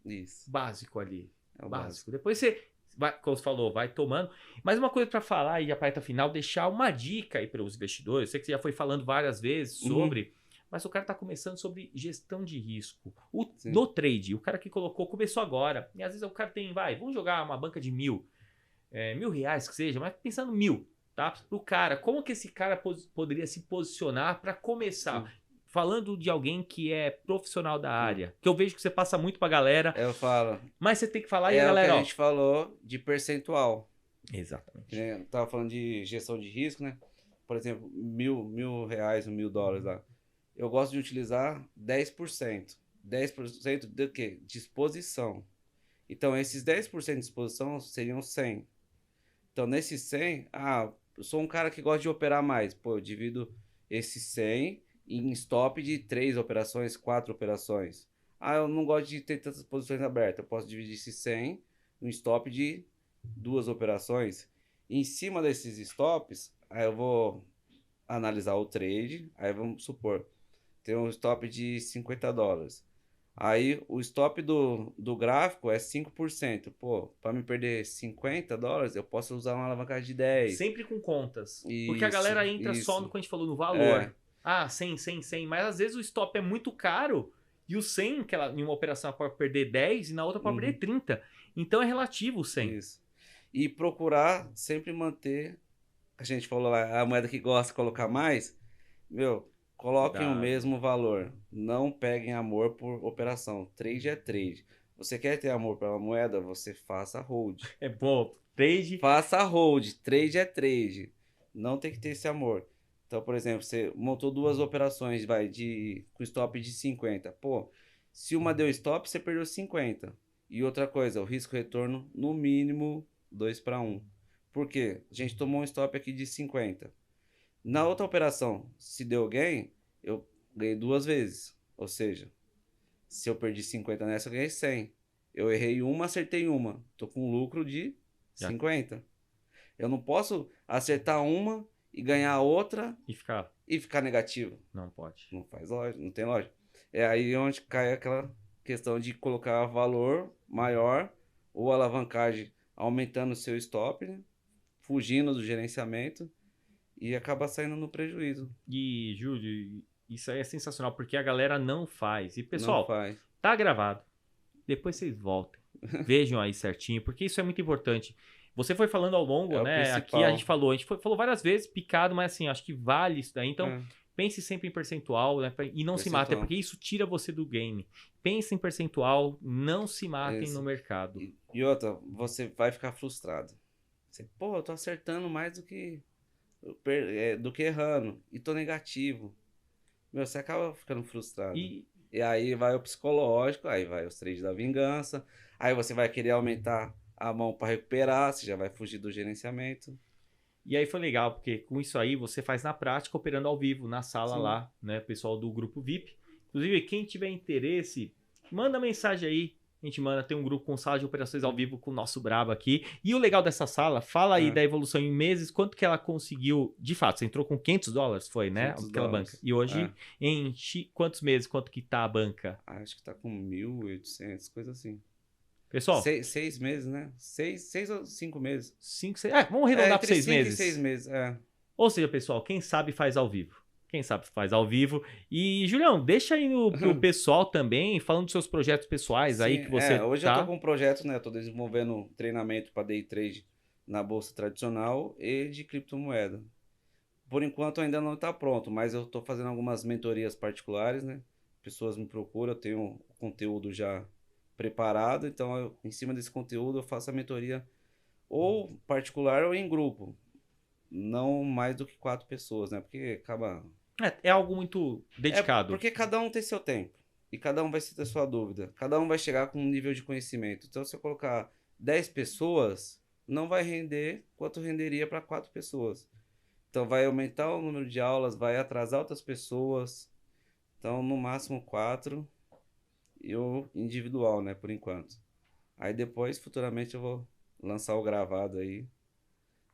Speaker 2: Isso.
Speaker 1: Básico ali.
Speaker 2: É o
Speaker 1: básico. Depois você, como você falou, vai tomando. Mas uma coisa pra falar e a parte final, deixar uma dica aí para os investidores, eu sei que você já foi falando várias vezes sobre, mas o cara tá começando sobre gestão de risco. No trade, o cara que começou agora, e às vezes o cara tem, vamos jogar uma banca de 1.000. R$1.000 que seja, mas pensando 1.000, tá? Pro cara, como que esse cara poderia se posicionar para começar? Falando de alguém que é profissional da área, que eu vejo que você passa muito pra galera.
Speaker 2: Eu falo.
Speaker 1: Mas você tem que falar aí, galera.
Speaker 2: É o que a gente falou de percentual.
Speaker 1: Exatamente.
Speaker 2: Eu tava falando de gestão de risco, né? Por exemplo, R$1.000, $1.000 lá. Eu gosto de utilizar 10%. 10% de quê? Disposição. Então, esses 10% de exposição seriam 100. Então, nesses 100, eu sou um cara que gosta de operar mais. Pô, eu divido esses 100 em stop de 3 operações, 4 operações. Eu não gosto de ter tantas posições abertas. Eu posso dividir esses 100 em stop de 2 operações. E em cima desses stops, aí eu vou analisar o trade. Aí vamos supor, tem um stop de $50. Aí o stop do gráfico é 5%. Pô, para me perder $50, eu posso usar uma alavancagem de 10.
Speaker 1: Sempre com contas.
Speaker 2: Isso,
Speaker 1: porque a galera entra só no que a gente falou, no valor. 100, 100, 100. Mas às vezes o stop é muito caro e o 100, que ela, em uma operação pode perder 10 e na outra pode perder 30. Então é relativo o 100.
Speaker 2: Isso. E procurar sempre manter, a gente falou lá, a moeda que gosta de colocar mais, coloquem o mesmo valor. Não peguem amor por operação. Trade é trade. Você quer ter amor pela moeda? Você faça hold.
Speaker 1: É bom. Trade.
Speaker 2: Faça hold. Trade é trade. Não tem que ter esse amor. Então, por exemplo, você montou 2 operações, com stop de 50. Pô, se uma deu stop, você perdeu 50. E outra coisa, o risco-retorno no mínimo 2 para 1. Por quê? A gente tomou um stop aqui de 50. Na outra operação, se deu gain, eu ganhei 2 vezes. Ou seja, se eu perdi 50 nessa, eu ganhei 100. Eu errei uma, acertei uma. Tô com um lucro de 50. Eu não posso acertar uma e ganhar a outra e ficar negativo.
Speaker 1: Não pode.
Speaker 2: Não faz lógica, não tem lógica. É aí onde cai aquela questão de colocar valor maior ou alavancagem aumentando o seu stop, né? Fugindo do gerenciamento e acaba saindo no prejuízo.
Speaker 1: E, Júlio, isso aí é sensacional, porque a galera não faz. E,
Speaker 2: Não
Speaker 1: pessoal,
Speaker 2: faz.
Speaker 1: tá gravado. Depois vocês voltem. Vejam aí certinho, porque isso é muito importante. Você foi falando ao longo,
Speaker 2: É o
Speaker 1: né?
Speaker 2: principal.
Speaker 1: Aqui a gente falou várias vezes, picado, mas assim, acho que vale isso daí. Então,
Speaker 2: É.
Speaker 1: pense sempre em percentual, né? E não se matem, porque isso tira você do game. Pense em percentual, não se matem
Speaker 2: Isso.
Speaker 1: no mercado.
Speaker 2: E outra, você vai ficar frustrado. Você, pô, eu tô acertando mais do que errando. E tô negativo. Meu, você acaba ficando frustrado. E aí vai o psicológico, aí vai os trades da vingança. Aí você vai querer aumentar a mão para recuperar, você já vai fugir do gerenciamento.
Speaker 1: E aí foi legal, porque com isso aí você faz na prática, operando ao vivo, na sala
Speaker 2: Sim.
Speaker 1: lá, né? Pessoal do grupo VIP. Inclusive, quem tiver interesse, manda mensagem aí. A gente manda, tem um grupo com sala de operações ao vivo com o nosso brabo aqui. E o legal dessa sala, fala aí da evolução em meses, quanto que ela conseguiu, de fato, você entrou com $500, foi, né? Aquela banca. E hoje, em quantos meses, quanto que tá a banca?
Speaker 2: Acho que tá com 1.800, coisa assim.
Speaker 1: Pessoal?
Speaker 2: 6 meses, né? 6 ou 5 meses.
Speaker 1: 5, 6. Vamos arredondar para 6 meses.
Speaker 2: 5 e 6 meses,
Speaker 1: Ou seja, pessoal, quem sabe faz ao vivo. Quem sabe faz ao vivo. E, Julião, deixa aí pro pessoal também, falando dos seus projetos pessoais. Sim, aí que você
Speaker 2: hoje eu tô com um projeto, né? Tô desenvolvendo treinamento para day trade na bolsa tradicional e de criptomoeda. Por enquanto ainda não tá pronto, mas eu tô fazendo algumas mentorias particulares, né? Pessoas me procuram, eu tenho o conteúdo já preparado, então em cima desse conteúdo eu faço a mentoria ou particular ou em grupo. Não mais do que 4 pessoas, né? Porque acaba...
Speaker 1: É algo muito dedicado.
Speaker 2: Porque cada um tem seu tempo. E cada um vai ter sua dúvida. Cada um vai chegar com um nível de conhecimento. Então, se eu colocar 10 pessoas, não vai render quanto renderia para 4 pessoas. Então, vai aumentar o número de aulas, vai atrasar outras pessoas. Então, no máximo 4. E o individual, né? Por enquanto. Aí depois, futuramente, eu vou lançar o gravado aí.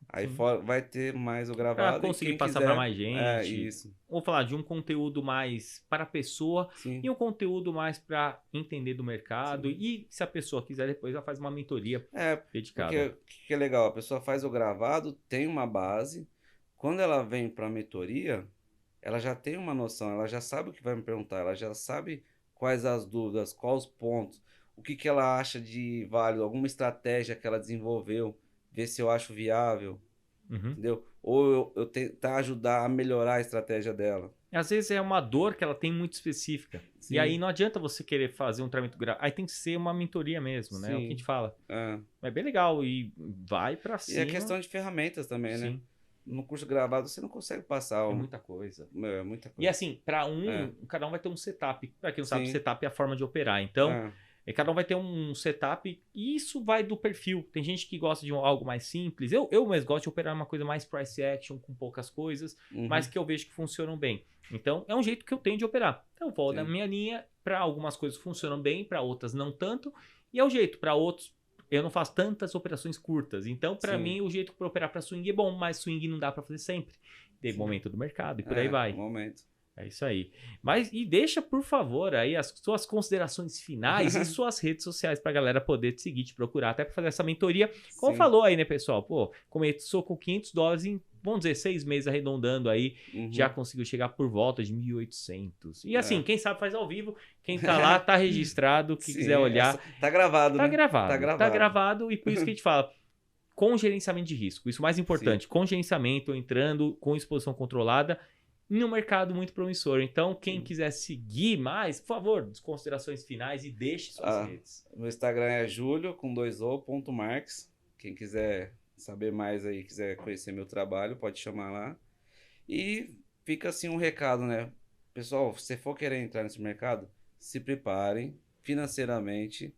Speaker 2: Aí vai ter mais o gravado.
Speaker 1: Pra conseguir passar para mais gente.
Speaker 2: Isso.
Speaker 1: Vamos falar de um conteúdo mais para a pessoa.
Speaker 2: Sim.
Speaker 1: E um conteúdo mais para entender do mercado. Sim. E se a pessoa quiser, depois ela faz uma mentoria dedicada.
Speaker 2: Porque o que é legal? A pessoa faz o gravado, tem uma base. Quando ela vem para a mentoria, ela já tem uma noção. Ela já sabe o que vai me perguntar. Ela já sabe quais as dúvidas, quais os pontos. O que ela acha de válido. Alguma estratégia que ela desenvolveu. Ver se eu acho viável, entendeu? Ou eu tentar ajudar a melhorar a estratégia dela.
Speaker 1: Às vezes é uma dor que ela tem muito específica. Sim. E aí não adianta você querer fazer um treinamento gráfico. Aí tem que ser uma mentoria mesmo, né? Sim. É o que a gente fala. É bem legal e vai pra cima.
Speaker 2: E é questão de ferramentas também, né? No curso gravado você não consegue passar.
Speaker 1: É muita coisa.
Speaker 2: É muita coisa.
Speaker 1: E assim, para cada um vai ter um setup. Pra quem não sabe, setup é a forma de operar. Então... cada um vai ter um setup e isso vai do perfil. Tem gente que gosta de algo mais simples. Eu mesmo gosto de operar uma coisa mais price action, com poucas coisas, mas que eu vejo que funcionam bem. Então, é um jeito que eu tenho de operar. Então, eu vou na minha linha, para algumas coisas funcionam bem, para outras não tanto. E é o jeito, para outros, eu não faço tantas operações curtas. Então, para mim, o jeito para operar para swing é bom, mas swing não dá para fazer sempre. Tem momento do mercado e por aí vai.
Speaker 2: Momento.
Speaker 1: É isso aí. Mas e deixa, por favor, aí as suas considerações finais e suas redes sociais pra galera poder te seguir, te procurar, até pra fazer essa mentoria. Como falou aí, né, pessoal? Pô, começou com $500 em, vamos dizer, 6 meses arredondando aí, já conseguiu chegar por volta de 1.800. E assim, quem sabe faz ao vivo, quem tá lá tá registrado, quem quiser olhar.
Speaker 2: Tá gravado,
Speaker 1: tá
Speaker 2: né?
Speaker 1: gravado. Tá gravado e por isso que a gente fala. Com gerenciamento de risco, isso mais importante, com gerenciamento, entrando com exposição controlada, em um mercado muito promissor. Então, quem quiser seguir mais, por favor, considerações finais e deixe suas redes.
Speaker 2: Meu Instagram é julio.marx. Quem quiser saber mais aí, quiser conhecer meu trabalho, pode chamar lá. E fica assim um recado, né? Pessoal, se você for querer entrar nesse mercado, se preparem financeiramente,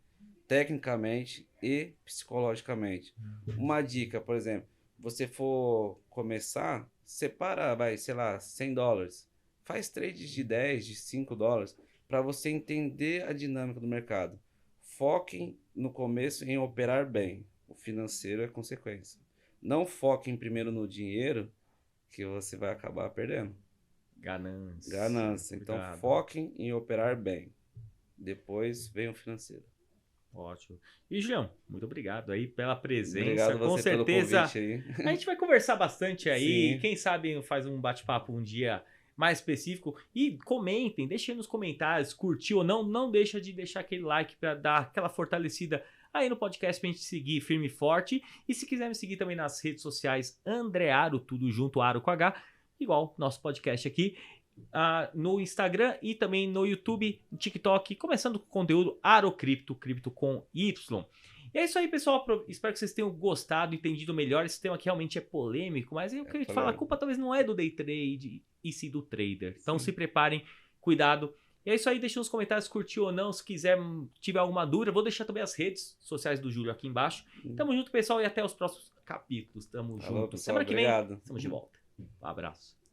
Speaker 2: tecnicamente e psicologicamente. Uma dica, por exemplo, você for começar, separa, vai, sei lá, $100. Faz trades de 10, de $5, para você entender a dinâmica do mercado. Foquem no começo em operar bem. O financeiro é consequência. Não foquem primeiro no dinheiro, que você vai acabar perdendo. Ganância. Então,
Speaker 1: Cuidado.
Speaker 2: foquem em operar bem. Depois vem o financeiro.
Speaker 1: Ótimo. E, Julião, muito obrigado aí pela presença.
Speaker 2: Obrigado
Speaker 1: Com
Speaker 2: você
Speaker 1: certeza,
Speaker 2: pelo convite aí.
Speaker 1: a gente vai conversar bastante aí.
Speaker 2: Sim.
Speaker 1: Quem sabe faz um bate-papo um dia mais específico. E comentem, deixem nos comentários, curtiu ou não. Não deixa de deixar aquele like para dar aquela fortalecida aí no podcast pra gente seguir firme e forte. E se quiser me seguir também nas redes sociais, Andrearo, tudo junto, Aro com H, igual nosso podcast aqui. No Instagram e também no YouTube, no TikTok, começando com o conteúdo Arocripto, cripto com Y. E é isso aí, pessoal. Espero que vocês tenham gostado, entendido melhor. Esse tema aqui realmente é polêmico, mas eu queria te falar, a culpa talvez não é do day trade e sim do trader. Então se preparem, cuidado. E é isso aí, deixa nos comentários se curtiu ou não, se quiser, tiver alguma dúvida. Vou deixar também as redes sociais do Júlio aqui embaixo. Tamo junto, pessoal, e até os próximos capítulos. Tamo junto.
Speaker 2: Pessoal,
Speaker 1: Semana que
Speaker 2: obrigado.
Speaker 1: vem, estamos de volta. Um abraço.